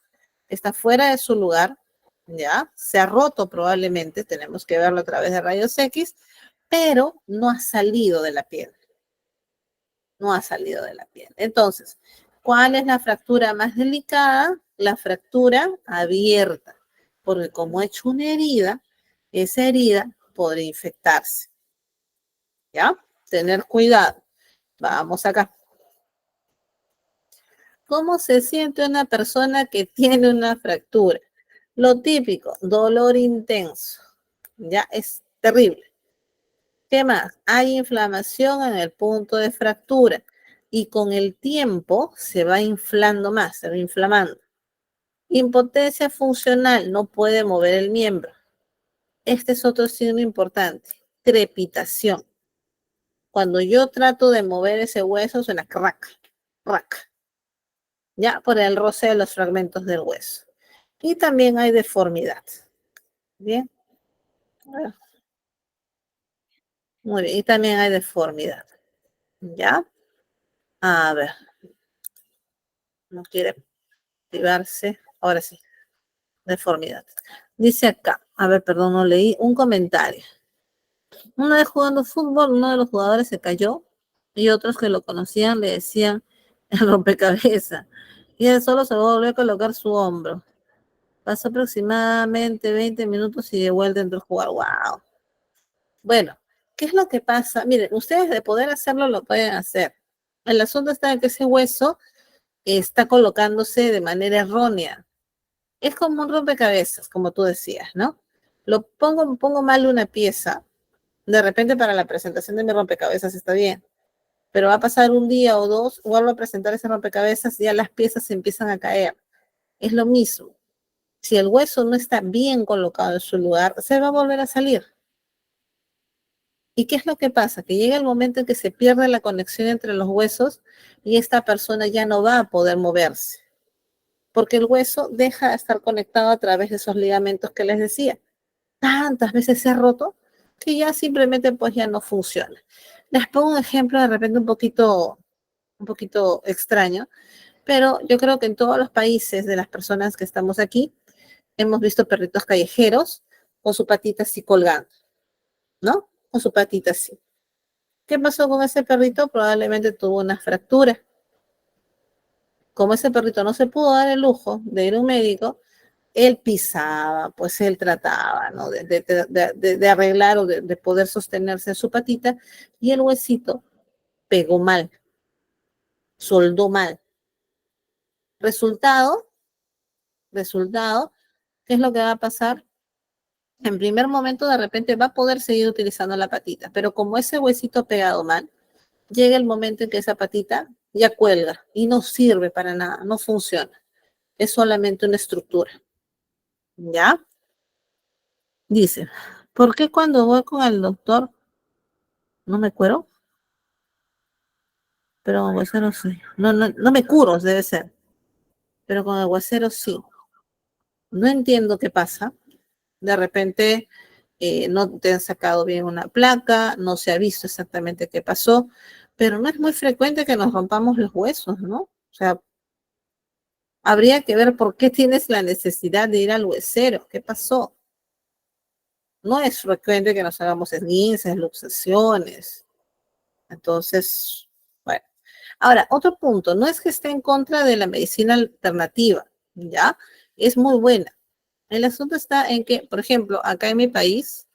está fuera de su lugar, ¿ya? Se ha roto probablemente, tenemos que verlo a través de rayos X, pero no ha salido de la piel. No ha salido de la piel. Entonces, ¿cuál es la fractura más delicada? La fractura abierta, porque como he hecho una herida, esa herida podría infectarse. ¿Ya? Tener cuidado. Vamos acá. ¿Cómo se siente una persona que tiene una fractura? Lo típico, dolor intenso. Ya es terrible. ¿Qué más? Hay inflamación en el punto de fractura y con el tiempo se va inflando más, se va inflamando. Impotencia funcional, no puede mover el miembro. Este es otro signo importante. Crepitación. Cuando yo trato de mover ese hueso, suena crack, crack. Ya por el roce de los fragmentos del hueso. Y también hay deformidad. Bien. Muy bien. Y también hay deformidad. ¿Ya? A ver. No quiere activarse. Ahora sí. Deformidad. Dice acá. A ver, perdón, no leí un comentario. Una vez jugando fútbol, uno de los jugadores se cayó y otros que lo conocían le decían el rompecabezas. Y él solo se volvió a colocar su hombro. Pasó aproximadamente 20 minutos y de vuelta entró a jugar. ¡Wow! Bueno, ¿qué es lo que pasa? Miren, ustedes de poder hacerlo lo pueden hacer. El asunto está en que ese hueso está colocándose de manera errónea. Es como un rompecabezas, como tú decías, ¿no? Pongo mal una pieza. De repente para la presentación de mi rompecabezas está bien, pero va a pasar un día o dos, vuelvo a presentar ese rompecabezas y ya las piezas se empiezan a caer. Es lo mismo. Si el hueso no está bien colocado en su lugar, se va a volver a salir. ¿Y qué es lo que pasa? Que llega el momento en que se pierde la conexión entre los huesos y esta persona ya no va a poder moverse, porque el hueso deja de estar conectado a través de esos ligamentos que les decía. Tantas veces se ha roto que ya simplemente pues ya no funciona. Les pongo un ejemplo de repente un poquito extraño, pero yo creo que en todos los países de las personas que estamos aquí hemos visto perritos callejeros con su patita así colgando, ¿no? Con su patita así. ¿Qué pasó con ese perrito? Probablemente tuvo una fractura. Como ese perrito no se pudo dar el lujo de ir a un médico, él pisaba, pues él trataba, ¿no? De arreglar o de poder sostenerse en su patita y el huesito pegó mal, soldó mal. Resultado, ¿qué es lo que va a pasar? En primer momento de repente va a poder seguir utilizando la patita, pero como ese huesito pegado mal, llega el momento en que esa patita ya cuelga y no sirve para nada, no funciona. Es solamente una estructura. ¿Ya? Dice, ¿por qué cuando voy con el doctor no me cuero? Pero con el huesero sí. No me curo, debe ser. Pero con el huesero sí. No entiendo qué pasa. De repente no te han sacado bien una placa, no se ha visto exactamente qué pasó, pero no es muy frecuente que nos rompamos los huesos, ¿no? O sea, habría que ver por qué tienes la necesidad de ir al huesero. ¿Qué pasó? No es frecuente que nos hagamos esguinces, luxaciones. Entonces, bueno. Ahora, otro punto, no es que esté en contra de la medicina alternativa, ¿ya? Es muy buena. El asunto está en que, por ejemplo, acá en mi país,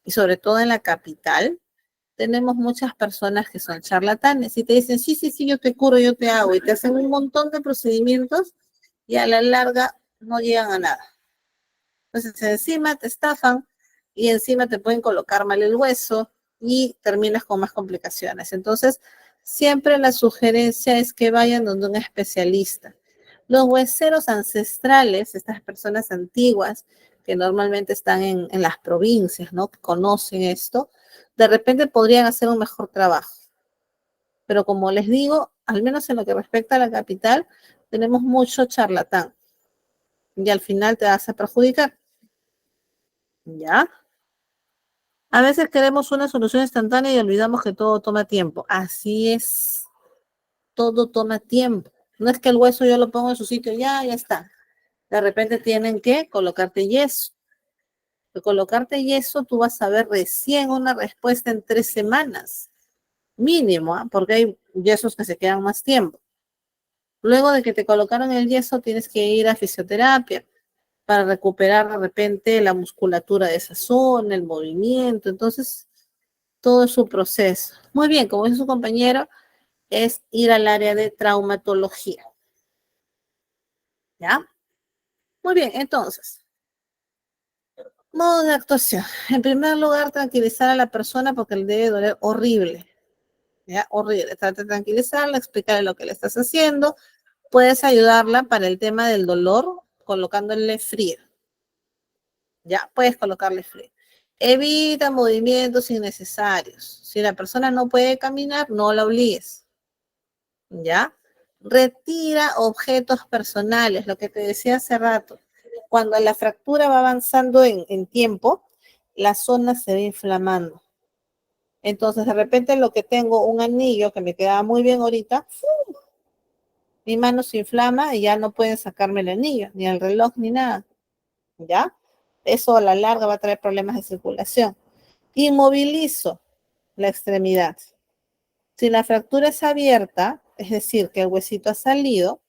y sobre todo en la capital, tenemos muchas personas que son charlatanes y te dicen, sí, sí, sí, yo te curo, yo te hago, y te hacen un montón de procedimientos y a la larga no llegan a nada. Entonces, encima te estafan y encima te pueden colocar mal el hueso y terminas con más complicaciones. Entonces, siempre la sugerencia es que vayan donde un especialista. Los hueseros ancestrales, estas personas antiguas que normalmente están en las provincias, ¿no? Que conocen esto, de repente podrían hacer un mejor trabajo. Pero como les digo, al menos en lo que respecta a la capital, tenemos mucho charlatán y al final te vas a perjudicar. ¿Ya? A veces queremos una solución instantánea y olvidamos que todo toma tiempo. Así es, todo toma tiempo. No es que el hueso yo lo pongo en su sitio, ya está. De repente tienen que colocarte yeso. De colocarte yeso, tú vas a ver recién una respuesta en 3 semanas, mínimo, ¿eh? Porque hay yesos que se quedan más tiempo. Luego de que te colocaron el yeso, tienes que ir a fisioterapia. para recuperar de repente la musculatura de esa zona, el movimiento. Entonces, todo es su proceso. Muy bien, como dice su compañero, es ir al área de traumatología. ¿Ya? Muy bien, entonces, modo de actuación. En primer lugar, tranquilizar a la persona porque le debe doler horrible. ¿Ya? Horrible. Trata de tranquilizarla, explicarle lo que le estás haciendo. Puedes ayudarla para el tema del dolor colocándole frío. Ya, puedes colocarle frío. Evita movimientos innecesarios. Si la persona no puede caminar, no la obligues. ¿Ya? Retira objetos personales, lo que te decía hace rato. Cuando la fractura va avanzando en tiempo, la zona se va inflamando. Entonces, de repente lo que tengo, un anillo que me quedaba muy bien ahorita, mi mano se inflama y ya no pueden sacarme el anillo, ni el reloj, ni nada. ¿Ya? Eso a la larga va a traer problemas de circulación. Inmovilizo la extremidad. Si la fractura es abierta, es decir, que el huesito ha salido,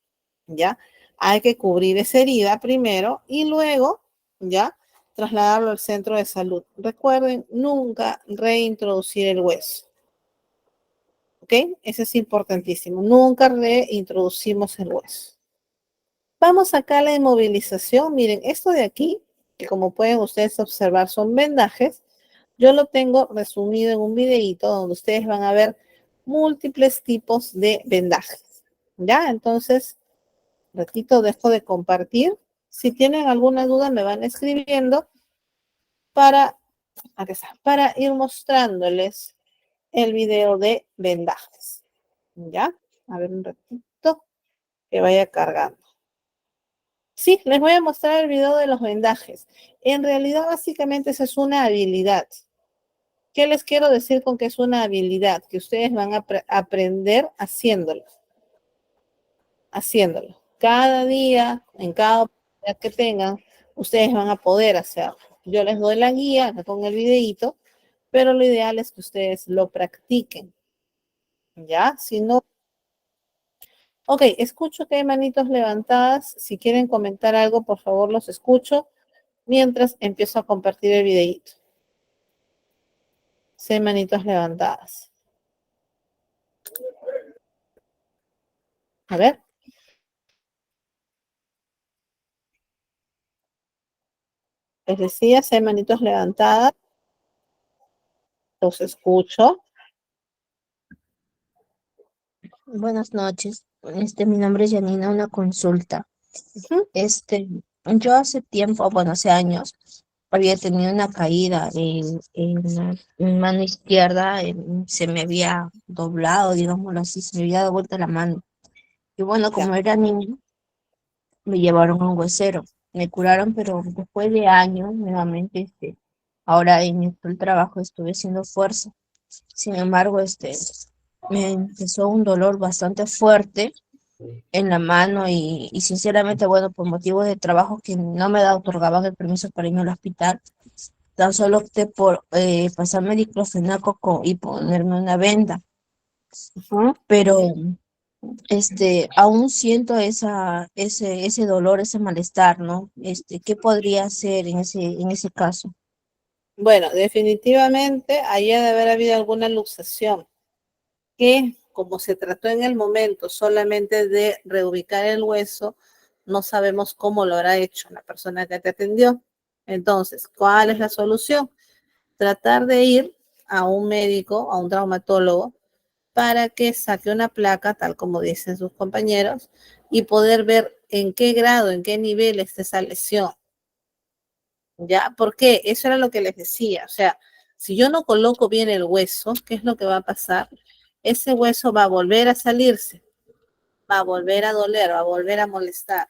¿ya? Hay que cubrir esa herida primero y luego, ¿ya? Trasladarlo al centro de salud. Recuerden, nunca reintroducir el hueso. ¿Ok? Eso es importantísimo. Nunca reintroducimos el hueso. Vamos acá a la inmovilización. Miren, esto de aquí, que como pueden ustedes observar son vendajes, yo lo tengo resumido en un videíto donde ustedes van a ver múltiples tipos de vendajes. ¿Ya? Entonces, ratito dejo de compartir. Si tienen alguna duda me van escribiendo para, para ir mostrándoles el video de vendajes. ¿Ya? A ver un ratito que vaya cargando. Sí, les voy a mostrar el video de los vendajes. En realidad, básicamente, esa es una habilidad. ¿Qué les quiero decir con que es una habilidad? Que ustedes van a aprender haciéndolo. Haciéndolo. Cada día, en cada oportunidad que tengan, ustedes van a poder hacerlo. Yo les doy la guía con el videíto, pero lo ideal es que ustedes lo practiquen. ¿Ya? Si no... Ok, escucho que hay manitos levantadas. Si quieren comentar algo, por favor, los escucho mientras empiezo a compartir el videíto. 6 manitos levantadas. A ver. Les decía, 6 manitos levantadas. Los escucho. Buenas noches. Mi nombre es Janina, una consulta. Ujú. Yo hace tiempo, bueno, hace años, había tenido una caída en la mi mano izquierda, se me había doblado, digámoslo así, se me había dado vuelta la mano. Y bueno, Ya. como era niño, me llevaron a un huesero. Me curaron, pero después de años, nuevamente, ahora en el trabajo estuve haciendo fuerza. Sin embargo, me empezó un dolor bastante fuerte en la mano y sinceramente, bueno, por motivos de trabajo que no me otorgaban el permiso para irme al hospital, tan solo opté por pasarme diclofenaco y ponerme una venda, Ujú. pero aún siento ese dolor, ese malestar, ¿no? ¿Qué podría hacer en ese caso? Bueno, definitivamente ahí ha de haber habido alguna luxación que, como se trató en el momento solamente de reubicar el hueso, no sabemos cómo lo habrá hecho la persona que te atendió. Entonces, ¿cuál es la solución? Tratar de ir a un médico, a un traumatólogo, para que saque una placa, tal como dicen sus compañeros, y poder ver en qué grado, en qué nivel está esa lesión. ¿Ya? Porque eso era lo que les decía. O sea, si yo no coloco bien el hueso, ¿qué es lo que va a pasar? Ese hueso va a volver a salirse, va a volver a doler, va a volver a molestar.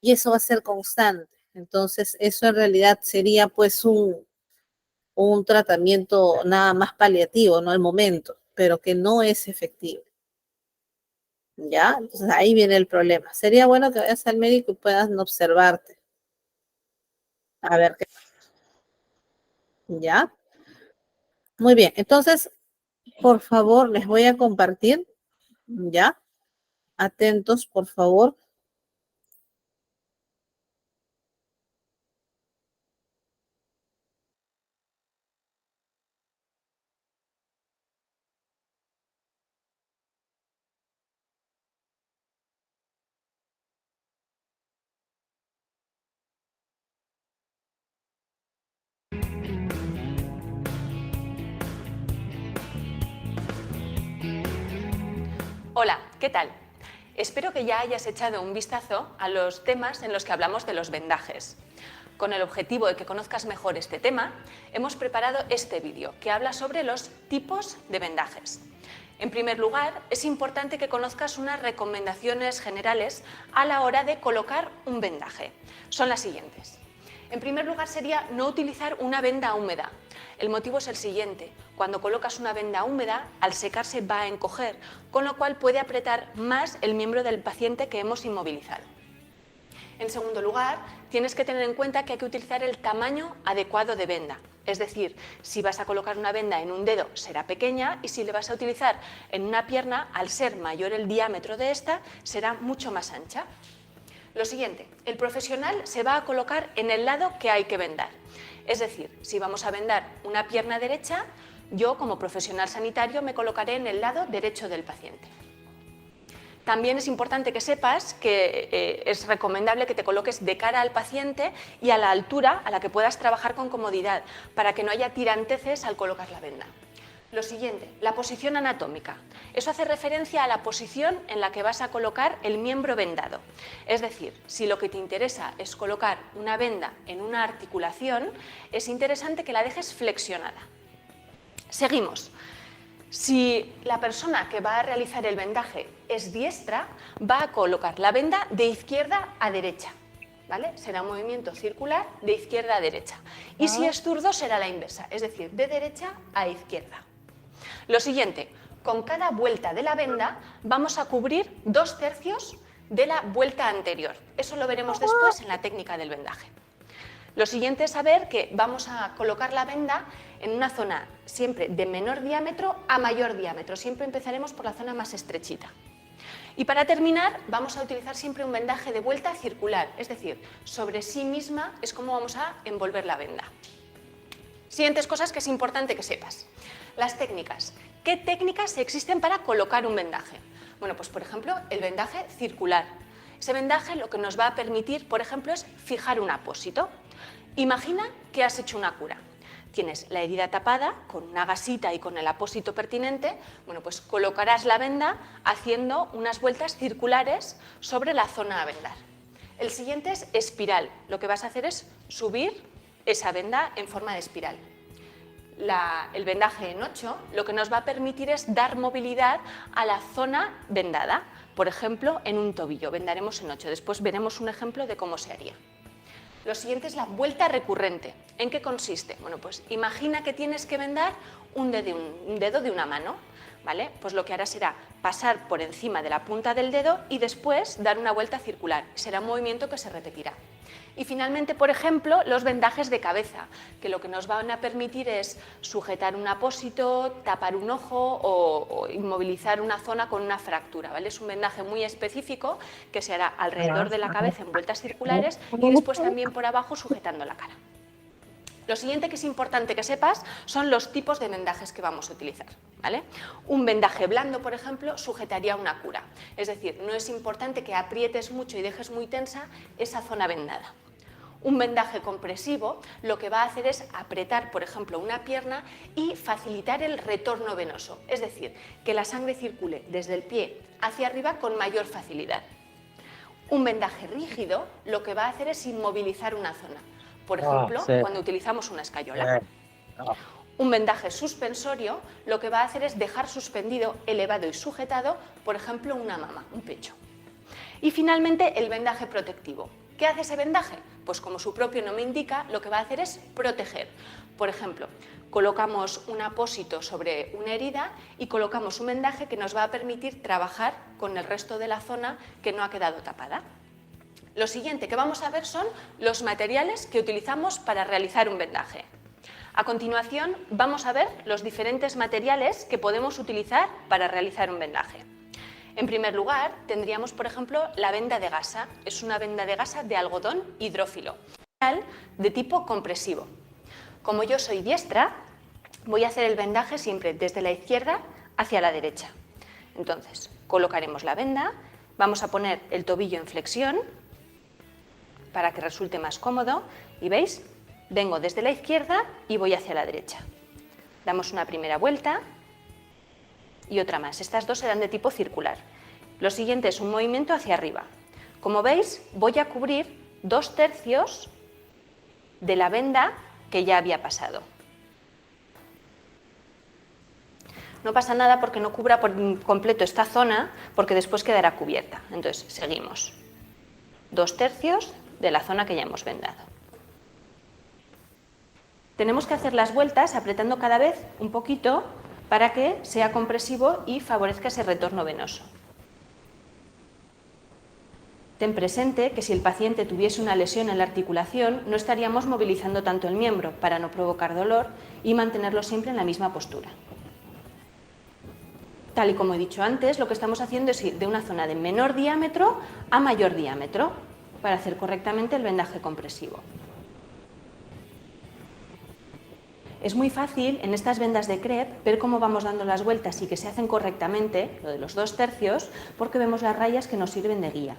Y eso va a ser constante. Entonces, eso en realidad sería pues un tratamiento nada más paliativo, no al momento, pero que no es efectivo. ¿Ya? Entonces ahí viene el problema. Sería bueno que vayas al médico y puedan observarte. A ver qué. ¿Ya? Muy bien. Entonces, por favor, les voy a compartir. ¿Ya? Atentos, por favor. Hola, ¿qué tal? Espero que ya hayas echado un vistazo a los temas en los que hablamos de los vendajes. Con el objetivo de que conozcas mejor este tema, hemos preparado este vídeo que habla sobre los tipos de vendajes. En primer lugar, es importante que conozcas unas recomendaciones generales a la hora de colocar un vendaje. Son las siguientes. En primer lugar, sería no utilizar una venda húmeda. El motivo es el siguiente: cuando colocas una venda húmeda, al secarse va a encoger, con lo cual puede apretar más el miembro del paciente que hemos inmovilizado. En segundo lugar, tienes que tener en cuenta que hay que utilizar el tamaño adecuado de venda. Es decir, si vas a colocar una venda en un dedo será pequeña y si le vas a utilizar en una pierna, al ser mayor el diámetro de esta, será mucho más ancha. Lo siguiente, el profesional se va a colocar en el lado que hay que vendar. Es decir, si vamos a vendar una pierna derecha, yo como profesional sanitario me colocaré en el lado derecho del paciente. También es importante que sepas que es recomendable que te coloques de cara al paciente y a la altura a la que puedas trabajar con comodidad, para que no haya tiranteces al colocar la venda. Lo siguiente, la posición anatómica. Eso hace referencia a la posición en la que vas a colocar el miembro vendado. Es decir, si lo que te interesa es colocar una venda en una articulación, es interesante que la dejes flexionada. Seguimos. Si la persona que va a realizar el vendaje es diestra, va a colocar la venda de izquierda a derecha, ¿vale? Será un movimiento circular de izquierda a derecha. Y si es zurdo, será la inversa, es decir, de derecha a izquierda. Lo siguiente, con cada vuelta de la venda vamos a cubrir 2/3 de la vuelta anterior. Eso lo veremos después en la técnica del vendaje. Lo siguiente es saber que vamos a colocar la venda en una zona siempre de menor diámetro a mayor diámetro. Siempre empezaremos por la zona más estrechita. Y para terminar, vamos a utilizar siempre un vendaje de vuelta circular, es decir, sobre sí misma es como vamos a envolver la venda. Siguientes cosas que es importante que sepas. Las técnicas. ¿Qué técnicas existen para colocar un vendaje? Bueno, pues por ejemplo, el vendaje circular. Ese vendaje lo que nos va a permitir, por ejemplo, es fijar un apósito. Imagina que has hecho una cura. Tienes la herida tapada con una gasita y con el apósito pertinente, bueno, pues colocarás la venda haciendo unas vueltas circulares sobre la zona a vendar. El siguiente es espiral. Lo que vas a hacer es subir esa venda en forma de espiral. El vendaje en 8 lo que nos va a permitir es dar movilidad a la zona vendada. Por ejemplo, en un tobillo, vendaremos en 8. Después veremos un ejemplo de cómo se haría. Lo siguiente es la vuelta recurrente. ¿En qué consiste? Bueno, pues imagina que tienes que vendar un dedo de una mano, ¿vale? Pues lo que harás será pasar por encima de la punta del dedo y después dar una vuelta circular. Será un movimiento que se repetirá. Y finalmente, por ejemplo, los vendajes de cabeza, que lo que nos van a permitir es sujetar un apósito, tapar un ojo o inmovilizar una zona con una fractura, ¿vale? Es un vendaje muy específico que se hará alrededor de la cabeza en vueltas circulares y después también por abajo sujetando la cara. Lo siguiente que es importante que sepas son los tipos de vendajes que vamos a utilizar, ¿vale? Un vendaje blando, por ejemplo, sujetaría una cura. Es decir, no es importante que aprietes mucho y dejes muy tensa esa zona vendada. Un vendaje compresivo lo que va a hacer es apretar, por ejemplo, una pierna y facilitar el retorno venoso, es decir, que la sangre circule desde el pie hacia arriba con mayor facilidad. Un vendaje rígido lo que va a hacer es inmovilizar una zona, por ejemplo, cuando utilizamos una escayola. Un vendaje suspensorio lo que va a hacer es dejar suspendido, elevado y sujetado, por ejemplo, una mama, un pecho. Y finalmente, el vendaje protectivo. ¿Qué hace ese vendaje? Pues como su propio nombre indica, lo que va a hacer es proteger. Por ejemplo, colocamos un apósito sobre una herida y colocamos un vendaje que nos va a permitir trabajar con el resto de la zona que no ha quedado tapada. Lo siguiente que vamos a ver son los materiales que utilizamos para realizar un vendaje. A continuación, vamos a ver los diferentes materiales que podemos utilizar para realizar un vendaje. En primer lugar, tendríamos, por ejemplo, la venda de gasa. Es una venda de gasa de algodón hidrófilo, de tipo compresivo. Como yo soy diestra, voy a hacer el vendaje siempre desde la izquierda hacia la derecha. Entonces, colocaremos la venda, vamos a poner el tobillo en flexión para que resulte más cómodo y ¿veis? Vengo desde la izquierda y voy hacia la derecha. Damos una primera vuelta y otra más. Estas dos serán de tipo circular. Lo siguiente es un movimiento hacia arriba. Como veis, voy a cubrir 2/3 de la venda que ya había pasado. No pasa nada porque no cubra por completo esta zona, porque después quedará cubierta. Entonces, seguimos. 2/3 de la zona que ya hemos vendado. Tenemos que hacer las vueltas apretando cada vez un poquito para que sea compresivo y favorezca ese retorno venoso. Ten presente que si el paciente tuviese una lesión en la articulación, no estaríamos movilizando tanto el miembro para no provocar dolor y mantenerlo siempre en la misma postura. Tal y como he dicho antes, lo que estamos haciendo es ir de una zona de menor diámetro a mayor diámetro para hacer correctamente el vendaje compresivo. Es muy fácil en estas vendas de crepe ver cómo vamos dando las vueltas y que se hacen correctamente, lo de los 2/3, porque vemos las rayas que nos sirven de guía.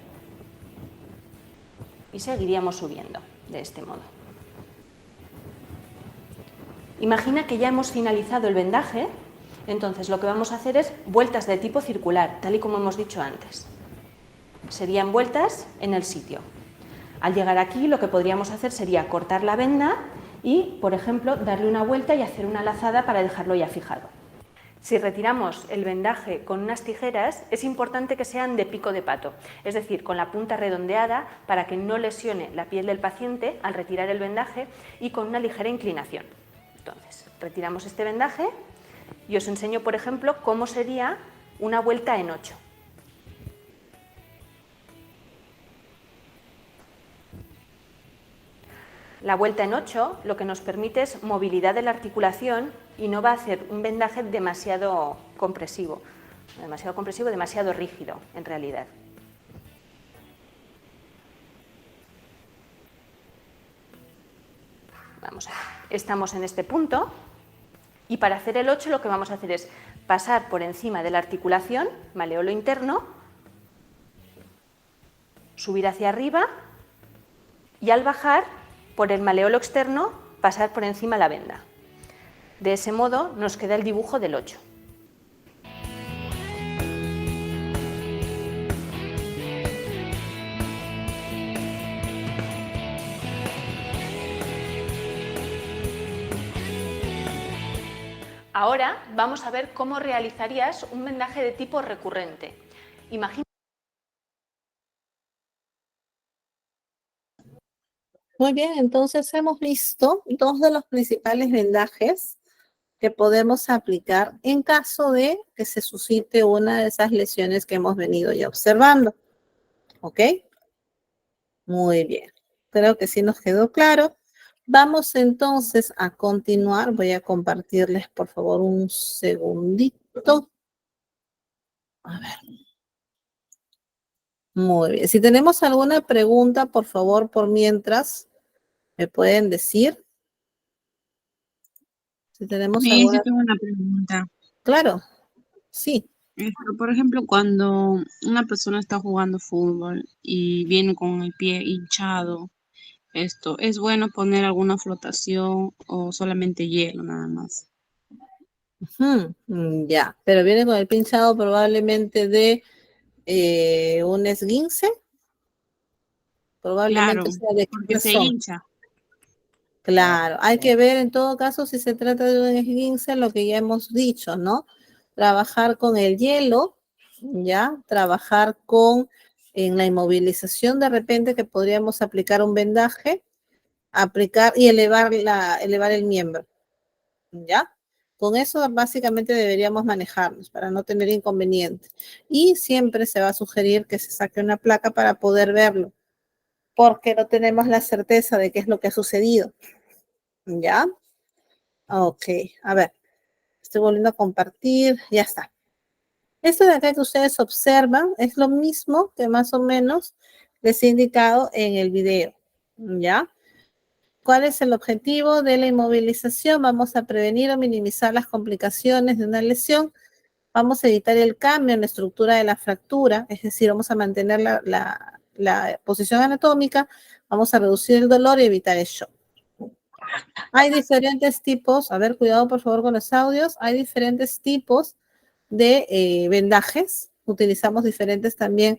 Y seguiríamos subiendo de este modo. Imagina que ya hemos finalizado el vendaje, entonces lo que vamos a hacer es vueltas de tipo circular, tal y como hemos dicho antes. Serían vueltas en el sitio. Al llegar aquí, lo que podríamos hacer sería cortar la venda y, por ejemplo, darle una vuelta y hacer una lazada para dejarlo ya fijado. Si retiramos el vendaje con unas tijeras, es importante que sean de pico de pato, es decir, con la punta redondeada para que no lesione la piel del paciente al retirar el vendaje y con una ligera inclinación. Entonces, retiramos este vendaje y os enseño, por ejemplo, cómo sería una vuelta en 8. La vuelta en 8 lo que nos permite es movilidad de la articulación y no va a hacer un vendaje demasiado compresivo, demasiado rígido en realidad. Vamos a ver. Estamos en este punto y para hacer el 8 lo que vamos a hacer es pasar por encima de la articulación, maleolo interno, subir hacia arriba y al bajar por el maleolo externo pasar por encima la venda. De ese modo nos queda el dibujo del 8. Ahora vamos a ver cómo realizarías un vendaje de tipo recurrente. Imagina. Muy bien, entonces hemos visto dos de los principales vendajes que podemos aplicar en caso de que se suscite una de esas lesiones que hemos venido ya observando. ¿Ok? Muy bien. Creo que sí nos quedó claro. Vamos entonces a continuar. Voy a compartirles, por favor, un segundito. A ver. Muy bien. Si tenemos alguna pregunta, por favor, por mientras, me pueden decir. Si tenemos Sí, alguna... tengo una pregunta. Claro, sí. Por ejemplo, cuando una persona está jugando fútbol y viene con el pie hinchado, ¿es bueno poner alguna flotación o solamente hielo nada más? Ya, pero viene con el pinchado probablemente de un esguince, Claro, probablemente sea de porque qué se zona. hincha. Claro, hay que ver en todo caso si se trata de un esguince, lo que ya hemos dicho, ¿no? Trabajar con el hielo, ¿ya? Trabajar en la inmovilización de repente que podríamos aplicar un vendaje, aplicar y elevar el miembro, ¿ya? Con eso básicamente deberíamos manejarnos para no tener inconvenientes. Y siempre se va a sugerir que se saque una placa para poder verlo, porque no tenemos la certeza de qué es lo que ha sucedido. ¿Ya? Ok, a ver, estoy volviendo a compartir, ya está. Esto de acá que ustedes observan es lo mismo que más o menos les he indicado en el video, ¿ya? ¿Cuál es el objetivo de la inmovilización? Vamos a prevenir o minimizar las complicaciones de una lesión. Vamos a evitar el cambio en la estructura de la fractura, es decir, vamos a mantener la posición anatómica, vamos a reducir el dolor y evitar el shock. Hay diferentes tipos, a ver, cuidado por favor con los audios, hay diferentes tipos de vendajes. Utilizamos diferentes también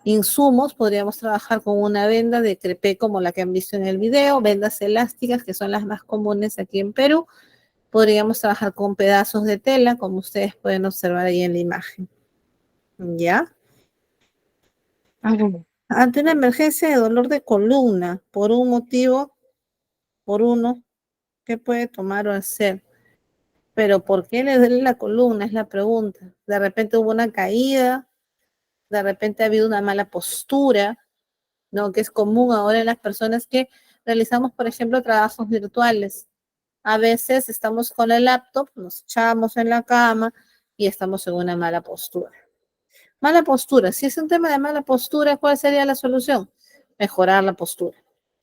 insumos. Podríamos trabajar con una venda de crepé como la que han visto en el video, vendas elásticas que son las más comunes aquí en Perú. Podríamos trabajar con pedazos de tela, como ustedes pueden observar ahí en la imagen. ¿Ya? Ante una emergencia de dolor de columna, por un motivo, ¿qué puede tomar o hacer? Pero ¿por qué le duele la columna? Es la pregunta. De repente hubo una caída, de repente ha habido una mala postura, ¿no? Que es común ahora en las personas que realizamos, por ejemplo, trabajos virtuales. A veces estamos con el laptop, nos echamos en la cama y estamos en una mala postura. Mala postura. Si es un tema de mala postura, ¿cuál sería la solución? Mejorar la postura.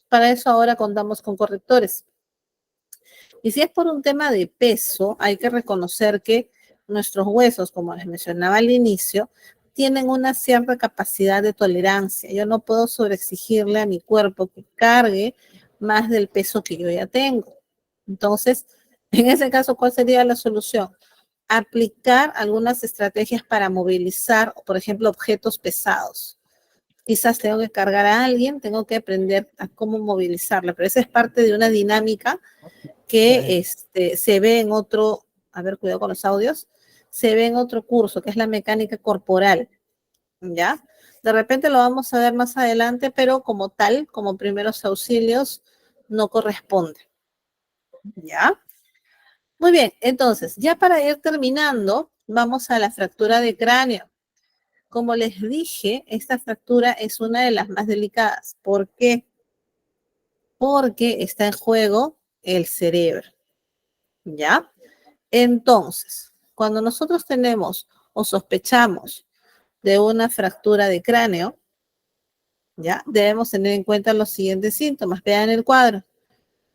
Para eso ahora contamos con correctores. Y si es por un tema de peso, hay que reconocer que nuestros huesos, como les mencionaba al inicio, tienen una cierta capacidad de tolerancia. Yo no puedo sobreexigirle a mi cuerpo que cargue más del peso que yo ya tengo. Entonces, en ese caso, ¿cuál sería la solución? Aplicar algunas estrategias para movilizar, por ejemplo, objetos pesados. Quizás tengo que cargar a alguien, tengo que aprender a cómo movilizarla, pero esa es parte de una dinámica que se ve en otro, a ver, cuidado con los audios, se ve en otro curso, que es la mecánica corporal, ¿ya? De repente lo vamos a ver más adelante, pero como tal, como primeros auxilios, no corresponde, ¿ya? Muy bien, entonces, ya para ir terminando, vamos a la fractura de cráneo. Como les dije, esta fractura es una de las más delicadas. ¿Por qué? Porque está en juego el cerebro, ¿ya? Entonces, cuando nosotros tenemos o sospechamos de una fractura de cráneo, ¿ya? Debemos tener en cuenta los siguientes síntomas. Vean el cuadro.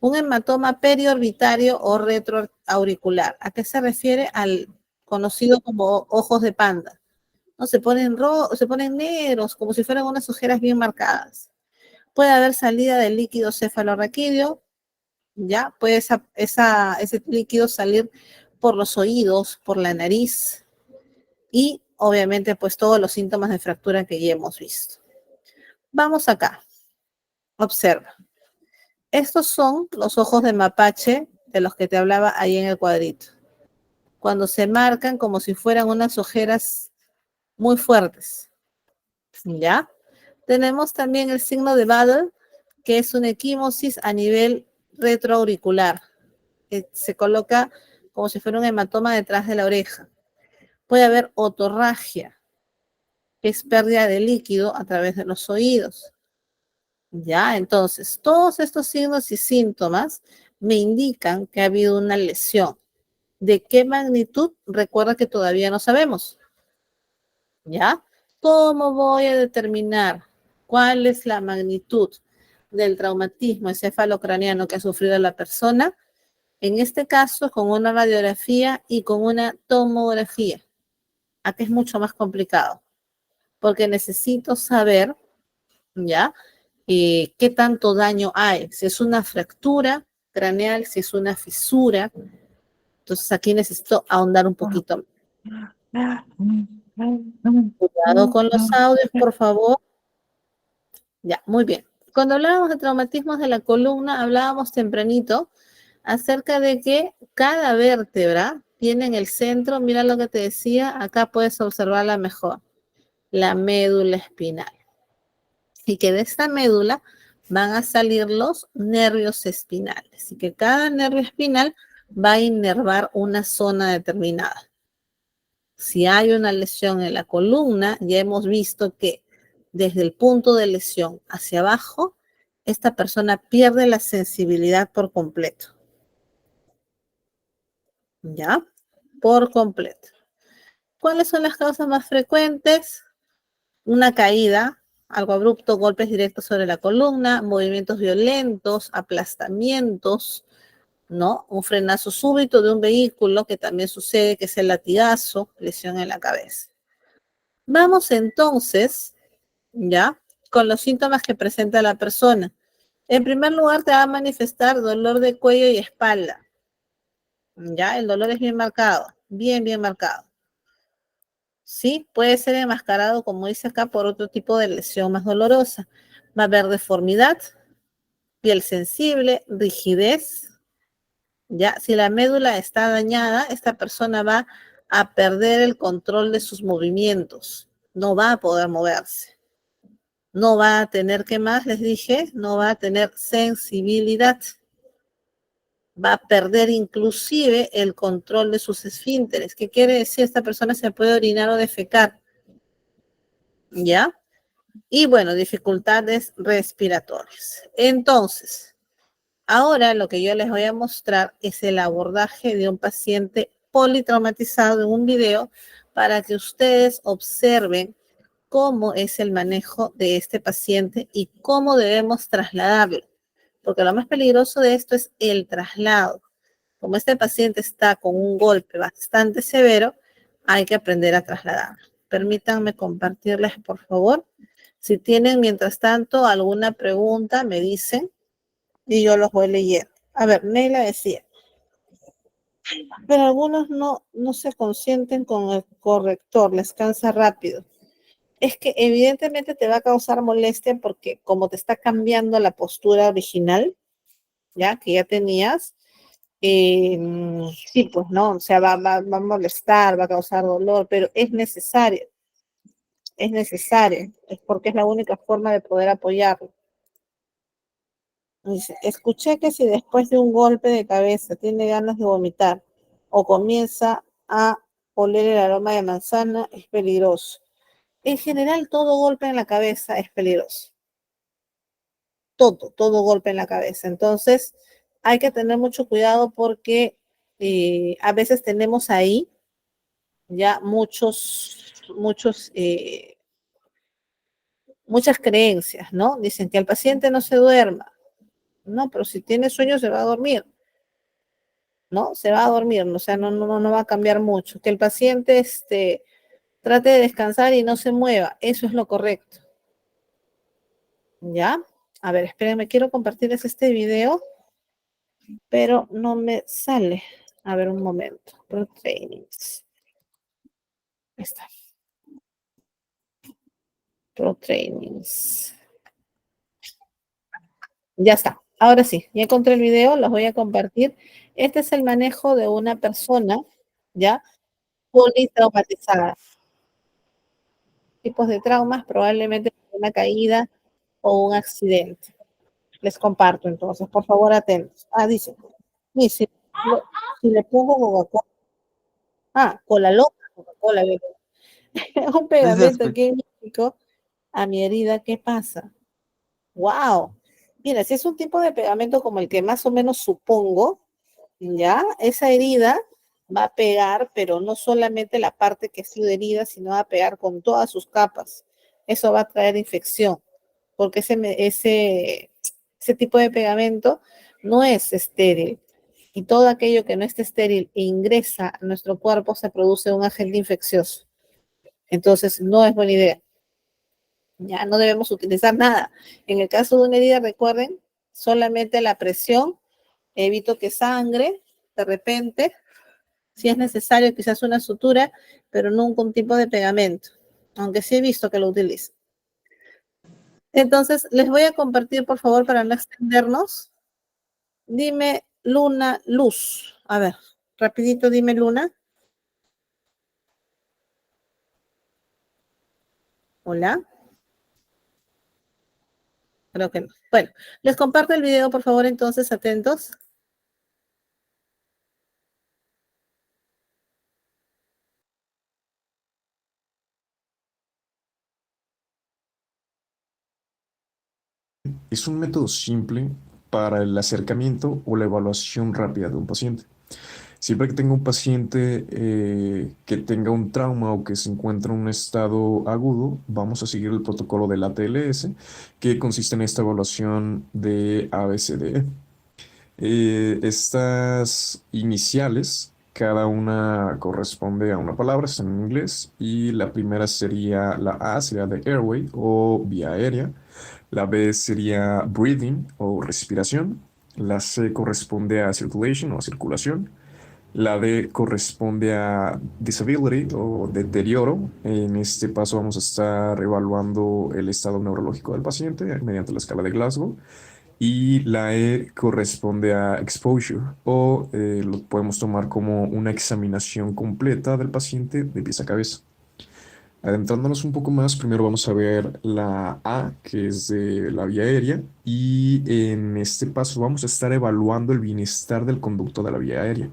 Un hematoma periorbitario o retroauricular. ¿A qué se refiere? Al conocido como ojos de panda. ¿No? Se ponen negros, como si fueran unas ojeras bien marcadas. Puede haber salida de líquido cefalorraquídeo, ¿ya? Puede ese líquido salir por los oídos, por la nariz y obviamente pues todos los síntomas de fractura que ya hemos visto. Vamos acá. Observa. Estos son los ojos de mapache de los que te hablaba ahí en el cuadrito. Cuando se marcan como si fueran unas ojeras muy fuertes. ¿Ya? Tenemos también el signo de Badel, que es una equimosis a nivel retroauricular. Se coloca como si fuera un hematoma detrás de la oreja. Puede haber otorragia, que es pérdida de líquido a través de los oídos. Ya, entonces, todos estos signos y síntomas me indican que ha habido una lesión. ¿De qué magnitud? Recuerda que todavía no sabemos. ¿Ya? ¿Cómo voy a determinar cuál es la magnitud del traumatismo encefalocraniano que ha sufrido la persona? En este caso, con una radiografía y con una tomografía. Aquí es mucho más complicado, porque necesito saber, ¿ya? Qué tanto daño hay, si es una fractura craneal, si es una fisura. Entonces aquí necesito ahondar un poquito. Cuidado con los audios, por favor. Ya, muy bien. Cuando hablábamos de traumatismos de la columna, hablábamos tempranito acerca de que cada vértebra tiene en el centro, mira lo que te decía, acá puedes observarla mejor, la médula espinal. Y que de esta médula van a salir los nervios espinales. Y que cada nervio espinal va a inervar una zona determinada. Si hay una lesión en la columna, ya hemos visto que desde el punto de lesión hacia abajo, esta persona pierde la sensibilidad por completo. ¿Ya? Por completo. ¿Cuáles son las causas más frecuentes? Una caída, algo abrupto, golpes directos sobre la columna, movimientos violentos, aplastamientos, ¿no? Un frenazo súbito de un vehículo, que también sucede, que es el latigazo, lesión en la cabeza. Vamos entonces, ¿ya? Con los síntomas que presenta la persona. En primer lugar, te va a manifestar dolor de cuello y espalda. ¿Ya? El dolor es bien marcado, bien marcado. ¿sí? Puede ser enmascarado, como dice acá, por otro tipo de lesión más dolorosa. Va a haber deformidad, piel sensible, rigidez, ¿ya? Si la médula está dañada, esta persona va a perder el control de sus movimientos, no va a poder moverse, no va a tener, ¿qué más les dije? No va a tener sensibilidad, va a perder inclusive el control de sus esfínteres. ¿Qué quiere decir? Esta persona se puede orinar o defecar, ¿ya? Y bueno, dificultades respiratorias. Entonces, ahora lo que yo les voy a mostrar es el abordaje de un paciente politraumatizado en un video para que ustedes observen cómo es el manejo de este paciente y cómo debemos trasladarlo. Porque lo más peligroso de esto es el traslado. Como este paciente está con un golpe bastante severo, hay que aprender a trasladarlo. Permítanme compartirles, por favor. Si tienen, mientras tanto, alguna pregunta, me dicen y yo los voy leyendo. A ver, Neila decía, pero algunos no se consienten con el corrector, les cansa rápido. Es que evidentemente te va a causar molestia porque como te está cambiando la postura original, ya que ya tenías, sí, pues no, o sea, va a molestar, va a causar dolor, pero es necesario, es porque es la única forma de poder apoyarlo. Dice, escuché que si después de un golpe de cabeza tiene ganas de vomitar o comienza a oler el aroma de manzana, es peligroso. En general, todo golpe en la cabeza es peligroso. Todo golpe en la cabeza. Entonces, hay que tener mucho cuidado porque a veces tenemos ahí ya muchas creencias, ¿no? Dicen que el paciente no se duerma. No, pero si tiene sueño se va a dormir, ¿no? Se va a dormir, o sea, no va a cambiar mucho. Que el paciente trate de descansar y no se mueva, eso es lo correcto. ¿Ya? A ver, espérenme, quiero compartirles este video, pero no me sale. A ver, un momento. Pro Trainings. Ahí está. Pro Trainings. Ya está. Ahora sí, ya encontré el video, los voy a compartir. Este es el manejo de una persona, ¿ya? Politraumatizada. Tipos de traumas, probablemente una caída o un accidente. Les comparto entonces, por favor, atentos. Dice, si le pongo Coca-Cola, cola loca, Coca-Cola, un pegamento aquí en México a mi herida, ¿qué pasa? ¡Wow! Mira, si es un tipo de pegamento como el que más o menos supongo, ¿ya? Esa herida va a pegar, pero no solamente la parte que ha sido herida, sino va a pegar con todas sus capas. Eso va a traer infección, porque ese tipo de pegamento no es estéril. Y todo aquello que no esté estéril e ingresa a nuestro cuerpo se produce un agente infeccioso. Entonces, no es buena idea. Ya no debemos utilizar nada. En el caso de una herida, recuerden, solamente la presión, evito que sangre de repente, si es necesario, quizás una sutura, pero nunca un tipo de pegamento, aunque sí he visto que lo utilizan. Entonces, les voy a compartir, por favor, para no extendernos. Dime, Luna, Luz. A ver, rapidito, dime, Luna. Hola. Creo que no. Bueno, les comparto el video, por favor, entonces, atentos. Es un método simple para el acercamiento o la evaluación rápida de un paciente. Siempre que tenga un paciente que tenga un trauma o que se encuentre en un estado agudo, vamos a seguir el protocolo del ATLS, que consiste en esta evaluación de ABCDE. Estas iniciales, cada una corresponde a una palabra, está en inglés, y la primera sería, la A sería de airway o vía aérea, la B sería breathing o respiración, la C corresponde a circulation o circulación, La D corresponde a disability o deterioro. En este paso vamos a estar evaluando el estado neurológico del paciente mediante la escala de Glasgow. Y la E corresponde a exposure o lo podemos tomar como una examinación completa del paciente de pies a cabeza. Adentrándonos un poco más, primero vamos a ver la A, que es de la vía aérea, y en este paso vamos a estar evaluando el bienestar del conducto de la vía aérea.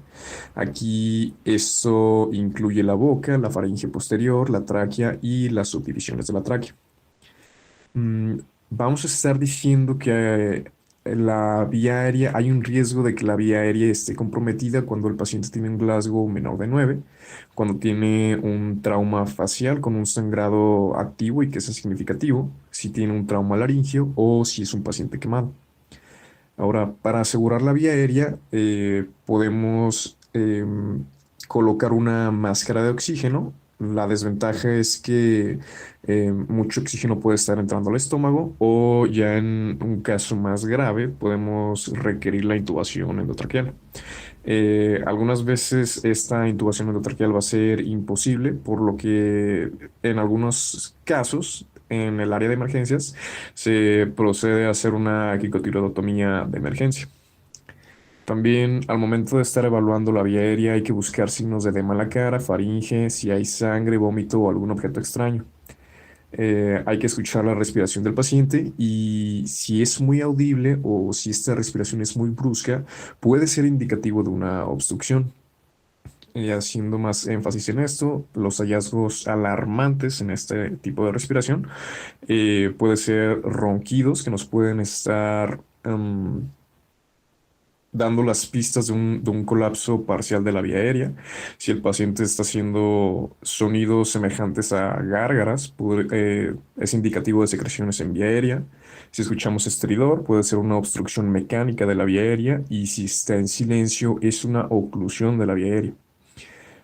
Aquí esto incluye la boca, la faringe posterior, la tráquea y las subdivisiones de la tráquea. Mm, Vamos a estar diciendo que la vía aérea, hay un riesgo de que la vía aérea esté comprometida cuando el paciente tiene un Glasgow menor de 9, cuando tiene un trauma facial con un sangrado activo y que sea significativo, si tiene un trauma laringio o si es un paciente quemado. Ahora, para asegurar la vía aérea, podemos colocar una máscara de oxígeno. La desventaja es que mucho oxígeno puede estar entrando al estómago o ya en un caso más grave podemos requerir la intubación endotraqueal. Algunas veces esta intubación endotraqueal va a ser imposible, por lo que en algunos casos, en el área de emergencias, se procede a hacer una quicotirodotomía de emergencia. También al momento de estar evaluando la vía aérea hay que buscar signos de edema en la cara, faringe, si hay sangre, vómito o algún objeto extraño. Hay que escuchar la respiración del paciente y si es muy audible o si esta respiración es muy brusca, puede ser indicativo de una obstrucción. Haciendo más énfasis en esto, los hallazgos alarmantes en este tipo de respiración puede ser ronquidos que nos pueden estar dando las pistas de un colapso parcial de la vía aérea. Si el paciente está haciendo sonidos semejantes a gárgaras, es indicativo de secreciones en vía aérea. Si escuchamos estridor, puede ser una obstrucción mecánica de la vía aérea y si está en silencio, es una oclusión de la vía aérea.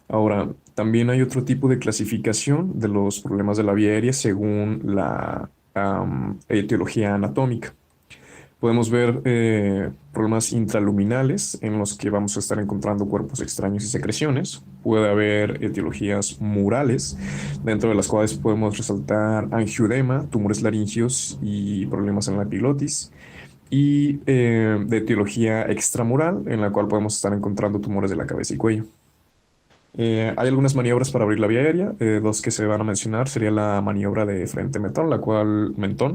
Ahora, también hay otro tipo de clasificación de los problemas de la vía aérea según la etiología anatómica. Podemos ver problemas intraluminales en los que vamos a estar encontrando cuerpos extraños y secreciones. Puede haber etiologías murales, dentro de las cuales podemos resaltar angioedema, tumores laringios y problemas en la epiglottis. Y de etiología extramural, en la cual podemos estar encontrando tumores de la cabeza y cuello. Hay algunas maniobras para abrir la vía aérea. Dos que se van a mencionar sería la maniobra de frente mentón,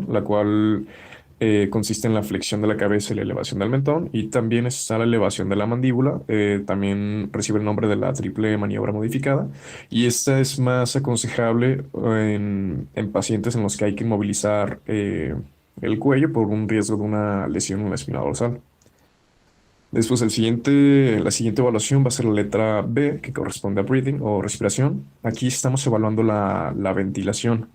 la cual consiste en la flexión de la cabeza y la elevación del mentón, y también está la elevación de la mandíbula. También recibe el nombre de la triple maniobra modificada, y esta es más aconsejable en pacientes en los que hay que inmovilizar el cuello por un riesgo de una lesión en la espina dorsal. Después la siguiente evaluación va a ser la letra B, que corresponde a breathing o respiración. Aquí estamos evaluando la ventilación.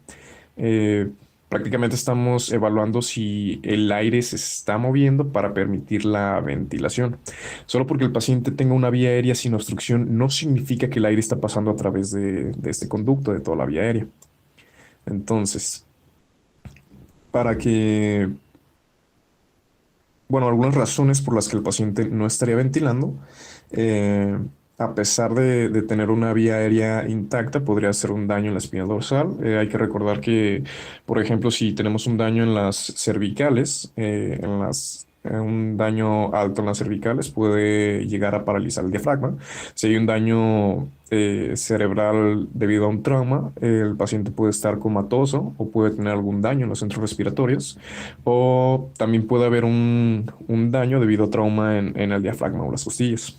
Eh, Prácticamente estamos evaluando si el aire se está moviendo para permitir la ventilación. Solo porque el paciente tenga una vía aérea sin obstrucción no significa que el aire está pasando a través de este conducto, de toda la vía aérea. Entonces, para que bueno, algunas razones por las que el paciente no estaría ventilando, eh, a pesar de tener una vía aérea intacta, podría hacer un daño en la espina dorsal. Hay que recordar que, por ejemplo, si tenemos un daño en las cervicales, un daño alto en las cervicales puede llegar a paralizar el diafragma. Si hay un daño cerebral debido a un trauma, el paciente puede estar comatoso o puede tener algún daño en los centros respiratorios, o también puede haber un daño debido a trauma en el diafragma o las costillas.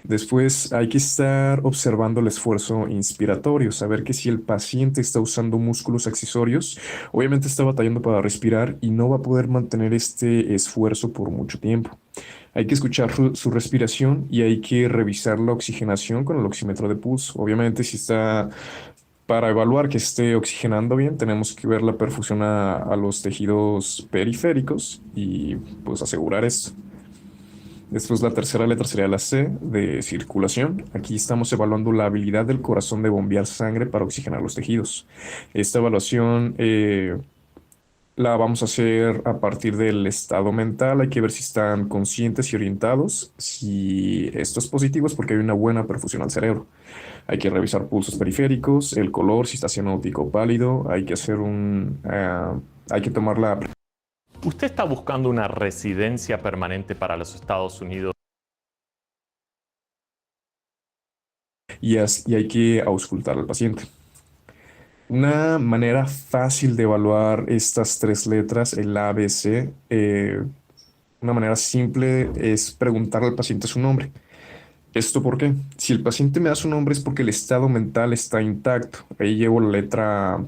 Después hay que estar observando el esfuerzo inspiratorio, saber que si el paciente está usando músculos accesorios, obviamente está batallando para respirar y no va a poder mantener este esfuerzo por mucho tiempo. Hay que escuchar su respiración y hay que revisar la oxigenación con el oxímetro de pulso. Obviamente, para evaluar que esté oxigenando bien, tenemos que ver la perfusión a los tejidos periféricos y pues asegurar esto. Después la tercera letra sería la C, de circulación. Aquí estamos evaluando la habilidad del corazón de bombear sangre para oxigenar los tejidos. Esta evaluación la vamos a hacer a partir del estado mental. Hay que ver si están conscientes y orientados. Si esto es positivo es porque hay una buena perfusión al cerebro. Hay que revisar pulsos periféricos, el color, si está cianótico o pálido. Hay que hacer hay que tomar la... ¿Usted está buscando una residencia permanente para los Estados Unidos? Y hay que auscultar al paciente. Una manera fácil de evaluar estas tres letras, el ABC, una manera simple es preguntarle al paciente su nombre. ¿Esto por qué? Si el paciente me da su nombre es porque el estado mental está intacto. Ahí llevo la letra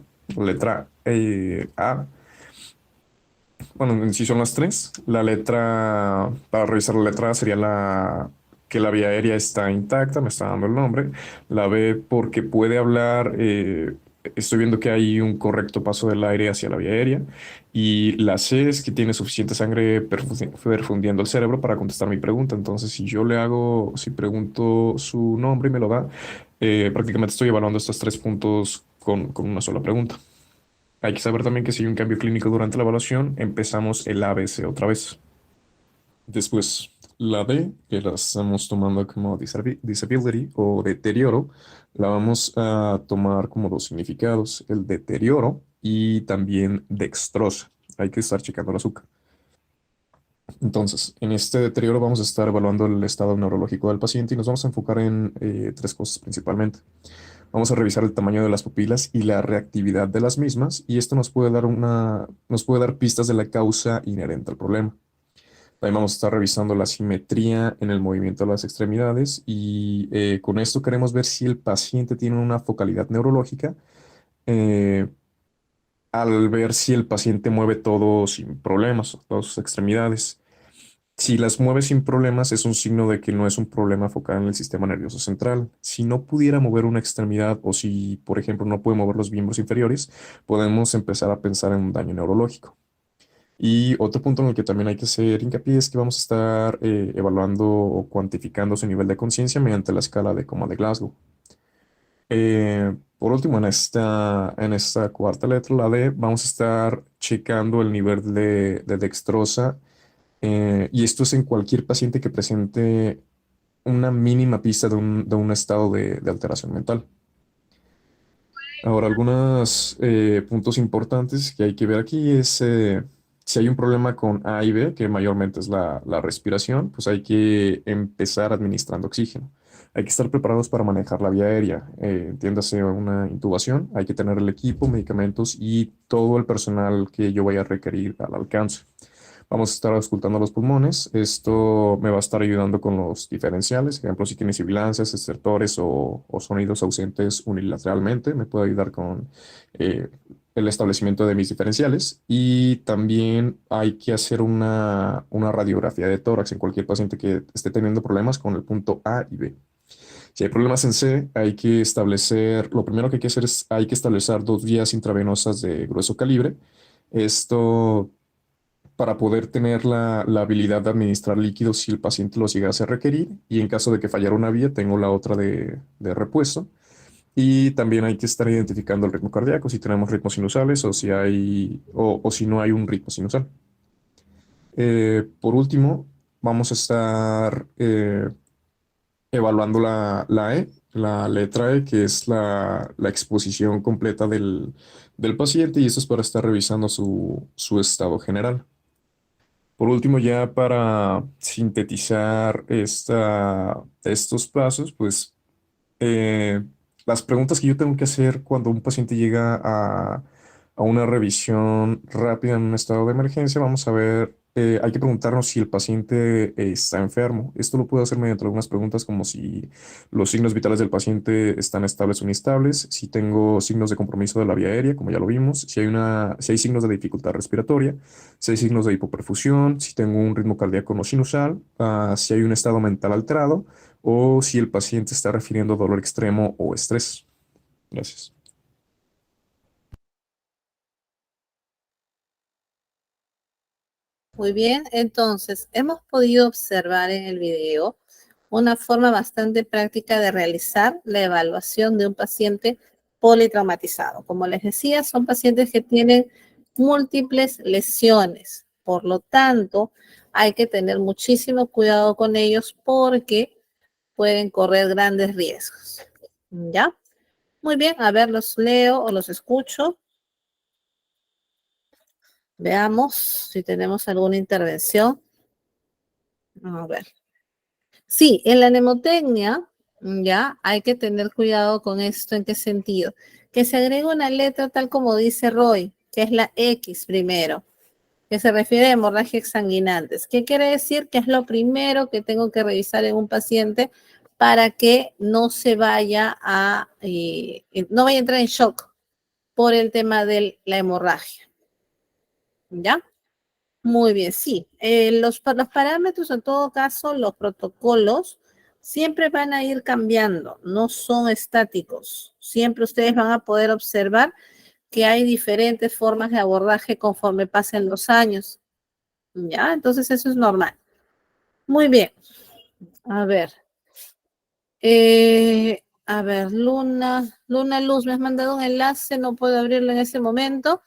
A. Bueno, en sí son las tres. La letra, para revisar la letra A sería que la vía aérea está intacta, me está dando el nombre. La B porque puede hablar, estoy viendo que hay un correcto paso del aire hacia la vía aérea. Y la C es que tiene suficiente sangre perfundiendo el cerebro para contestar mi pregunta. Entonces, si pregunto su nombre y me lo da, prácticamente estoy evaluando estos 3 puntos con una sola pregunta. Hay que saber también que si hay un cambio clínico durante la evaluación, empezamos el ABC otra vez. Después, la D, que la estamos tomando como disability o deterioro, la vamos a tomar como dos significados, el deterioro y también dextrosa. Hay que estar checando el azúcar. Entonces, en este deterioro vamos a estar evaluando el estado neurológico del paciente y nos vamos a enfocar en 3 cosas principalmente. Vamos a revisar el tamaño de las pupilas y la reactividad de las mismas, y esto nos puede dar pistas de la causa inherente al problema. También vamos a estar revisando la simetría en el movimiento de las extremidades y con esto queremos ver si el paciente tiene una focalidad neurológica, eh, al ver si el paciente mueve todo sin problemas, todas sus extremidades. Si las mueve sin problemas, es un signo de que no es un problema focal en el sistema nervioso central. Si no pudiera mover una extremidad o si, por ejemplo, no puede mover los miembros inferiores, podemos empezar a pensar en un daño neurológico. Y otro punto en el que también hay que hacer hincapié es que vamos a estar evaluando o cuantificando su nivel de conciencia mediante la escala de coma de Glasgow. Por último, en esta cuarta letra, la D, vamos a estar checando el nivel de dextrosa, y esto es en cualquier paciente que presente una mínima pista de un estado de alteración mental. Ahora, algunos puntos importantes que hay que ver aquí es si hay un problema con A y B, que mayormente es la respiración, pues hay que empezar administrando oxígeno. Hay que estar preparados para manejar la vía aérea, entiéndase una intubación, hay que tener el equipo, medicamentos y todo el personal que yo vaya a requerir al alcance. Vamos a estar auscultando los pulmones. Esto me va a estar ayudando con los diferenciales. Por ejemplo, si tiene sibilancias, estertores o sonidos ausentes unilateralmente, me puede ayudar con el establecimiento de mis diferenciales. Y también hay que hacer una radiografía de tórax en cualquier paciente que esté teniendo problemas con el punto A y B. Si hay problemas en C, lo primero que hay que hacer es, hay que establecer 2 vías intravenosas de grueso calibre. Esto para poder tener la habilidad de administrar líquidos si el paciente los llegase a requerir, y en caso de que fallara una vía, tengo la otra de repuesto. Y también hay que estar identificando el ritmo cardíaco, si tenemos ritmos sinusales o si no hay un ritmo sinusal. Por último, vamos a estar evaluando la E, la letra E, que es la exposición completa del paciente, y esto es para estar revisando su estado general. Por último, ya para sintetizar estos pasos, pues eh, las preguntas que yo tengo que hacer cuando un paciente llega a una revisión rápida en un estado de emergencia, vamos a ver, hay que preguntarnos si el paciente está enfermo. Esto lo puedo hacer mediante algunas preguntas como si los signos vitales del paciente están estables o inestables, si tengo signos de compromiso de la vía aérea, como ya lo vimos, si hay signos de dificultad respiratoria, si hay signos de hipoperfusión, si tengo un ritmo cardíaco no sinusal, si hay un estado mental alterado o si el paciente está refiriendo dolor extremo o estrés. Gracias. Muy bien, entonces hemos podido observar en el video una forma bastante práctica de realizar la evaluación de un paciente politraumatizado. Como les decía, son pacientes que tienen múltiples lesiones. Por lo tanto, hay que tener muchísimo cuidado con ellos porque pueden correr grandes riesgos. ¿Ya? Muy bien, a ver, los leo o los escucho. Veamos si tenemos alguna intervención. A ver. Sí, en la mnemotecnia, ya, hay que tener cuidado con esto. ¿En qué sentido? Que se agregue una letra tal como dice Roy, que es la X primero, que se refiere a hemorragias exsanguinantes. ¿Qué quiere decir? Que es lo primero que tengo que revisar en un paciente para que no se vaya no vaya a entrar en shock por el tema de la hemorragia. ¿Ya? Muy bien, sí. Los parámetros, en todo caso, los protocolos, siempre van a ir cambiando, no son estáticos. Siempre ustedes van a poder observar que hay diferentes formas de abordaje conforme pasen los años. ¿Ya? Entonces eso es normal. Muy bien. A ver. Luna Luz, me has mandado un enlace, no puedo abrirlo en ese momento.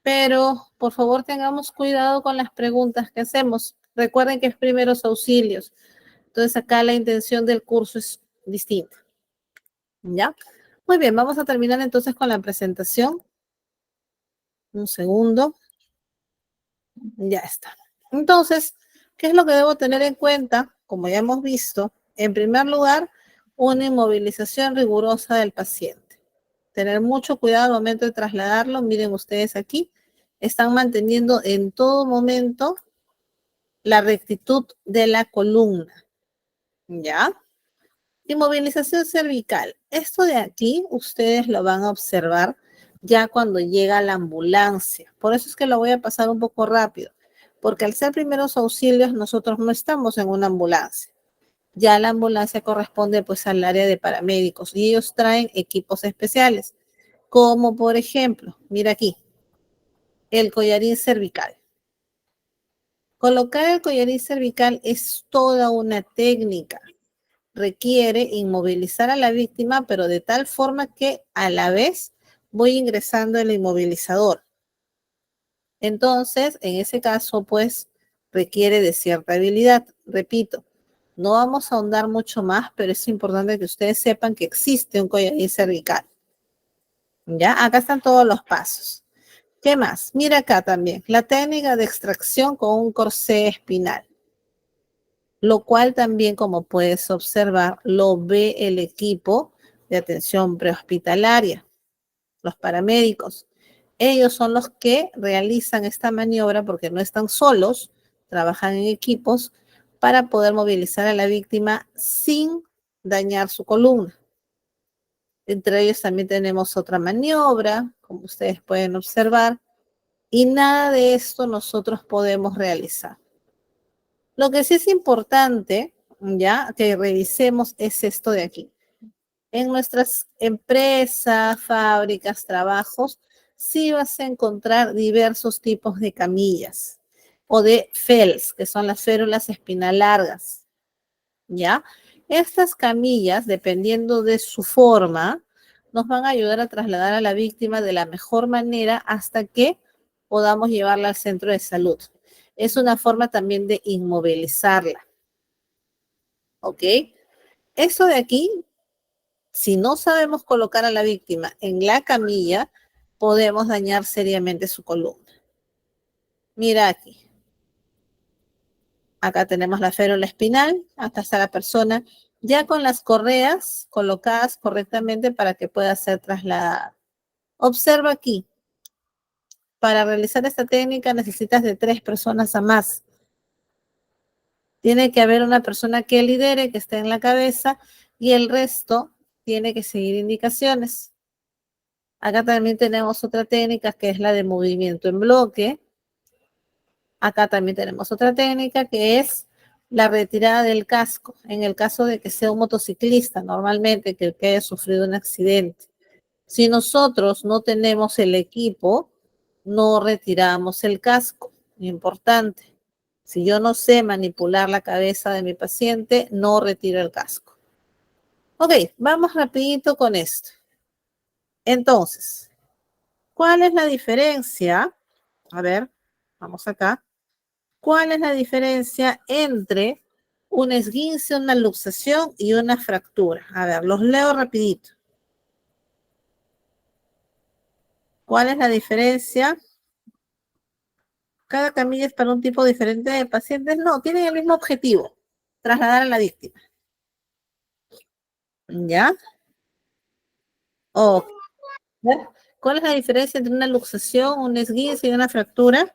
Pero por favor tengamos cuidado con las preguntas que hacemos. Recuerden que es primeros auxilios. Entonces acá la intención del curso es distinta. ¿Ya? Muy bien, vamos a terminar entonces con la presentación. Un segundo. Ya está. Entonces, ¿qué es lo que debo tener en cuenta? Como ya hemos visto, en primer lugar, una inmovilización rigurosa del paciente. Tener mucho cuidado al momento de trasladarlo. Miren ustedes aquí, están manteniendo en todo momento la rectitud de la columna. ¿Ya? Inmovilización cervical. Esto de aquí, ustedes lo van a observar ya cuando llega la ambulancia. Por eso es que lo voy a pasar un poco rápido, porque al ser primeros auxilios, nosotros no estamos en una ambulancia. Ya la ambulancia corresponde pues al área de paramédicos y ellos traen equipos especiales, como por ejemplo, mira aquí, el collarín cervical. Colocar el collarín cervical es toda una técnica. Requiere inmovilizar a la víctima, pero de tal forma que a la vez voy ingresando el inmovilizador. Entonces, en ese caso, pues, requiere de cierta habilidad. Repito, no vamos a ahondar mucho más, pero es importante que ustedes sepan que existe un collarín cervical. ¿Ya? Acá están todos los pasos. ¿Qué más? Mira acá también, la técnica de extracción con un corsé espinal, lo cual también, como puedes observar, lo ve el equipo de atención prehospitalaria, los paramédicos. Ellos son los que realizan esta maniobra porque no están solos, trabajan en equipos para poder movilizar a la víctima sin dañar su columna. Entre ellos también tenemos otra maniobra, como ustedes pueden observar, y nada de esto nosotros podemos realizar. Lo que sí es importante, ya, que revisemos es esto de aquí. En nuestras empresas, fábricas, trabajos, sí vas a encontrar diversos tipos de camillas o de FELS, que son las férulas espinal largas, ¿ya? Estas camillas, dependiendo de su forma, nos van a ayudar a trasladar a la víctima de la mejor manera hasta que podamos llevarla al centro de salud. Es una forma también de inmovilizarla. ¿Ok? Eso de aquí, si no sabemos colocar a la víctima en la camilla, podemos dañar seriamente su columna. Mira aquí. Acá tenemos la férula espinal. Acá está la persona ya con las correas colocadas correctamente para que pueda ser trasladada. Observa aquí. Para realizar esta técnica necesitas de 3 personas a más. Tiene que haber una persona que lidere, que esté en la cabeza, y el resto tiene que seguir indicaciones. Acá también tenemos otra técnica que es la de movimiento en bloque. Acá también tenemos otra técnica que es la retirada del casco, en el caso de que sea un motociclista, normalmente que haya sufrido un accidente. Si nosotros no tenemos el equipo, no retiramos el casco. Importante. Si yo no sé manipular la cabeza de mi paciente, no retiro el casco. Ok, vamos rapidito con esto. Entonces, ¿cuál es la diferencia A ver, vamos acá. ¿Cuál es la diferencia entre un esguince, una luxación y una fractura? A ver, los leo rapidito. ¿Cuál es la diferencia? ¿Cada camilla es para un tipo diferente de pacientes? No, tienen el mismo objetivo, trasladar a la víctima. ¿Ya? O, ¿cuál es la diferencia entre una luxación, un esguince y una fractura?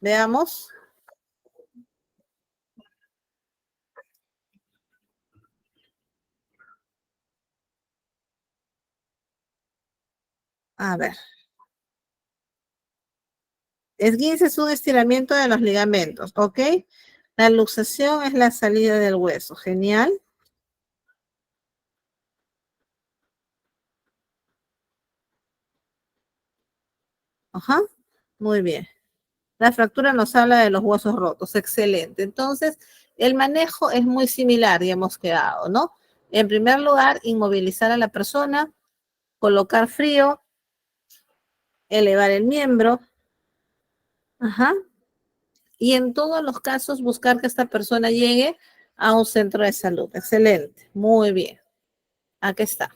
Veamos. A ver. Esguince es un estiramiento de los ligamentos, ¿ok? La luxación es la salida del hueso. Genial. Ajá. Muy bien. La fractura nos habla de los huesos rotos. Excelente. Entonces, el manejo es muy similar y hemos quedado, ¿no? En primer lugar, inmovilizar a la persona, colocar frío, elevar el miembro. Ajá. Y en todos los casos, buscar que esta persona llegue a un centro de salud. Excelente. Muy bien. Aquí está.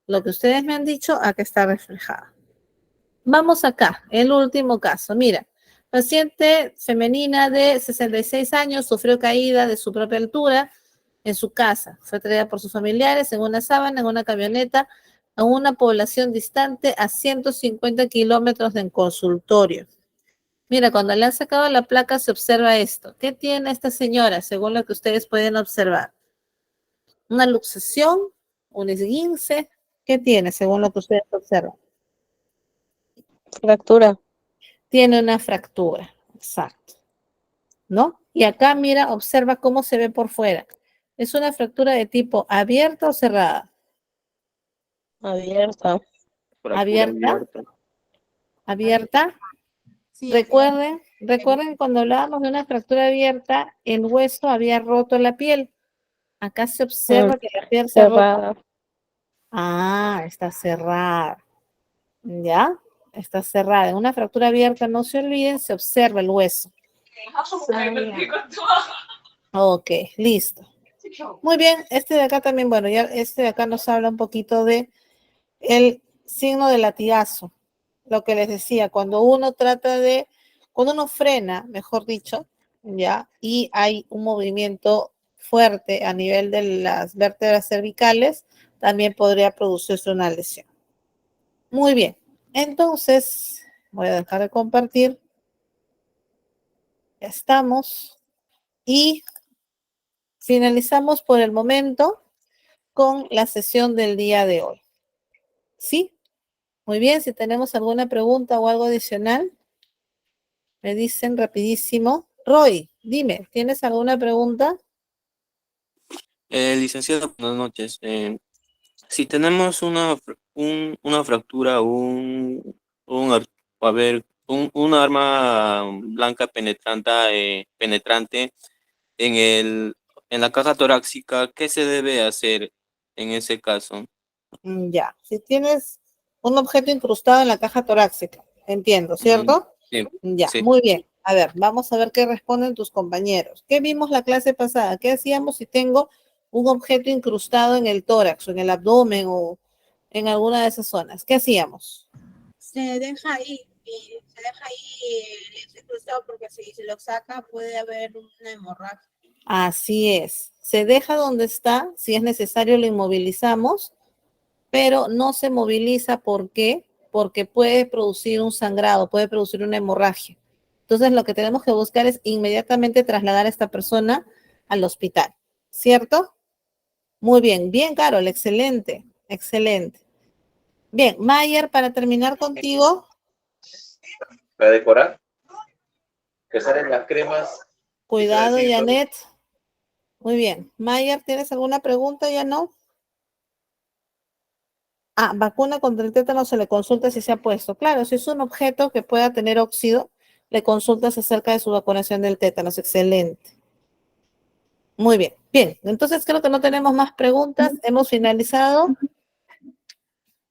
Lo que ustedes me han dicho, acá está reflejado. Vamos acá, el último caso. Mira, paciente femenina de 66 años sufrió caída de su propia altura en su casa. Fue traída por sus familiares en una sábana, en una camioneta, a una población distante a 150 kilómetros del consultorio. Mira, cuando le han sacado la placa se observa esto. ¿Qué tiene esta señora, según lo que ustedes pueden observar? Una luxación, un esguince. ¿Qué tiene, según lo que ustedes observan? Fractura. Tiene una fractura, exacto, ¿no? Y acá, mira, observa cómo se ve por fuera. ¿Es una fractura de tipo abierta o cerrada? Abierta. ¿Abierta? ¿Abierta? Recuerden cuando hablábamos de una fractura abierta, el hueso había roto la piel. Acá se observa que la piel se ha roto. Cerrada. Ah, está cerrada. ¿Ya? Está cerrada. En una fractura abierta, no se olviden, se observa el hueso. Ok, listo. Muy bien, este de acá también, bueno, ya este de acá nos habla un poquito de el signo de latigazo. Lo que les decía, cuando uno cuando uno frena, mejor dicho, ya, y hay un movimiento fuerte a nivel de las vértebras cervicales, también podría producirse una lesión. Muy bien, entonces voy a dejar de compartir. Ya estamos. Y finalizamos por el momento con la sesión del día de hoy. ¿Sí? Muy bien, si tenemos alguna pregunta o algo adicional, me dicen rapidísimo. Roy, dime, ¿tienes alguna pregunta? Licenciado, buenas noches. Si tenemos una fractura, un arma blanca penetrante en en la caja torácica, ¿qué se debe hacer en ese caso? Ya, si tienes un objeto incrustado en la caja torácica, entiendo, ¿cierto? Sí, Ya, sí. muy bien. A ver, vamos a ver qué responden tus compañeros. ¿Qué vimos la clase pasada? ¿Qué hacíamos si tengo un objeto incrustado en el tórax o en el abdomen o en alguna de esas zonas? ¿Qué hacíamos? Se deja ahí, incrustado porque si se lo saca puede haber una hemorragia. Así es. Se deja donde está, si es necesario lo inmovilizamos, pero no se moviliza. ¿Por qué? Porque puede producir un sangrado, puede producir una hemorragia. Entonces lo que tenemos que buscar es inmediatamente trasladar a esta persona al hospital, ¿cierto? Muy bien, bien, Carol, excelente, excelente. Bien, Mayer, para terminar contigo. Para decorar, que salen las cremas. Cuidado, Janet. Muy bien. Mayer, ¿tienes alguna pregunta? ¿Ya no? Ah, vacuna contra el tétano se le consulta si se ha puesto. Claro, si es un objeto que pueda tener óxido, le consultas acerca de su vacunación del tétano. Es excelente. Muy bien. Bien, entonces creo que no tenemos más preguntas. Hemos finalizado.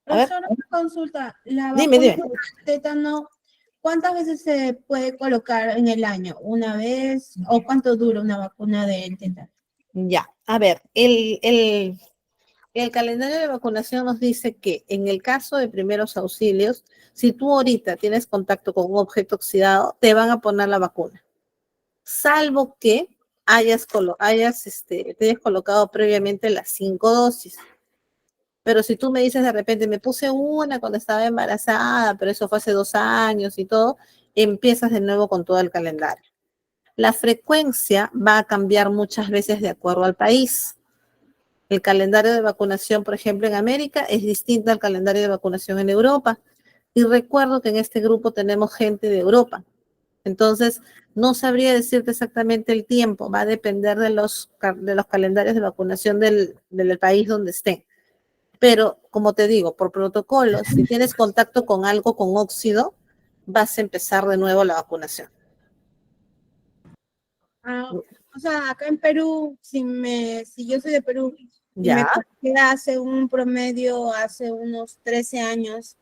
A ver, Profesora, una consulta. La dime, vacuna dime. de tétano, ¿cuántas veces se puede colocar en el año? ¿Una vez? ¿O cuánto dura una vacuna del tétano? Ya, a ver, el calendario de vacunación nos dice que en el caso de primeros auxilios, si tú ahorita tienes contacto con un objeto oxidado, te van a poner la vacuna, salvo que te hayas colocado previamente las 5 dosis. Pero si tú me dices de repente, me puse una cuando estaba embarazada, pero eso fue hace 2 años y todo, empiezas de nuevo con todo el calendario. La frecuencia va a cambiar muchas veces de acuerdo al país. El calendario de vacunación, por ejemplo, en América es distinto al calendario de vacunación en Europa. Y recuerdo que en este grupo tenemos gente de Europa. Entonces, no sabría decirte exactamente el tiempo, va a depender de los calendarios de vacunación del país donde estén. Pero, como te digo, por protocolo, si tienes contacto con algo con óxido, vas a empezar de nuevo la vacunación. O sea, acá en Perú, si yo soy de Perú y me Ya. coloqué hace un promedio, hace unos 13 años,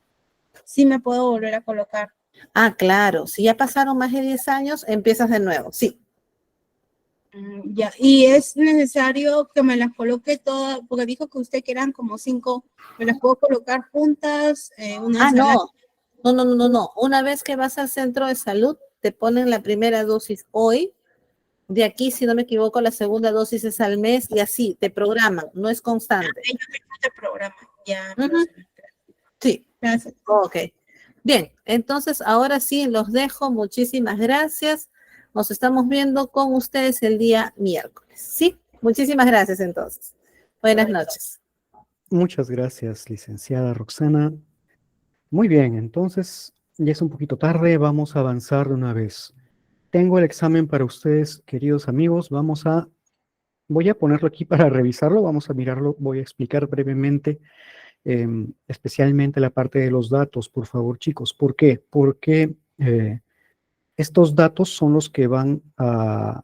sí me puedo volver a colocar. Ah, claro. Si ya pasaron más de 10 años, empiezas de nuevo. Sí. Ya, y es necesario que me las coloque todas, porque dijo que usted que eran como 5, me las puedo colocar juntas, una Ah, vez al año. no. Una vez que vas al centro de salud, te ponen la primera dosis hoy. De aquí, si no me equivoco, la segunda dosis es al mes y así, te programan, no es constante. Ellos me este programa, ya. Ujú. Sí. Gracias. Ok. Bien, entonces ahora sí los dejo. Muchísimas gracias. Nos estamos viendo con ustedes el día miércoles. Sí, muchísimas gracias entonces. Buenas noches. Muchas gracias, licenciada Roxana. Muy bien, entonces ya es un poquito tarde, vamos a avanzar de una vez. Tengo el examen para ustedes, queridos amigos. Voy a ponerlo aquí para revisarlo, vamos a mirarlo, voy a explicar brevemente, especialmente la parte de los datos, por favor, chicos. ¿Por qué? Porque estos datos son los que van a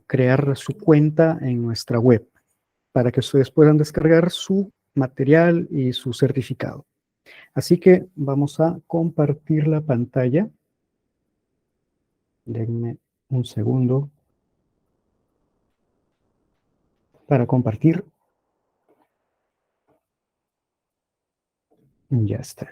crear su cuenta en nuestra web, para que ustedes puedan descargar su material y su certificado. Así que vamos a compartir la pantalla. Denme un segundo para compartir. Ya está.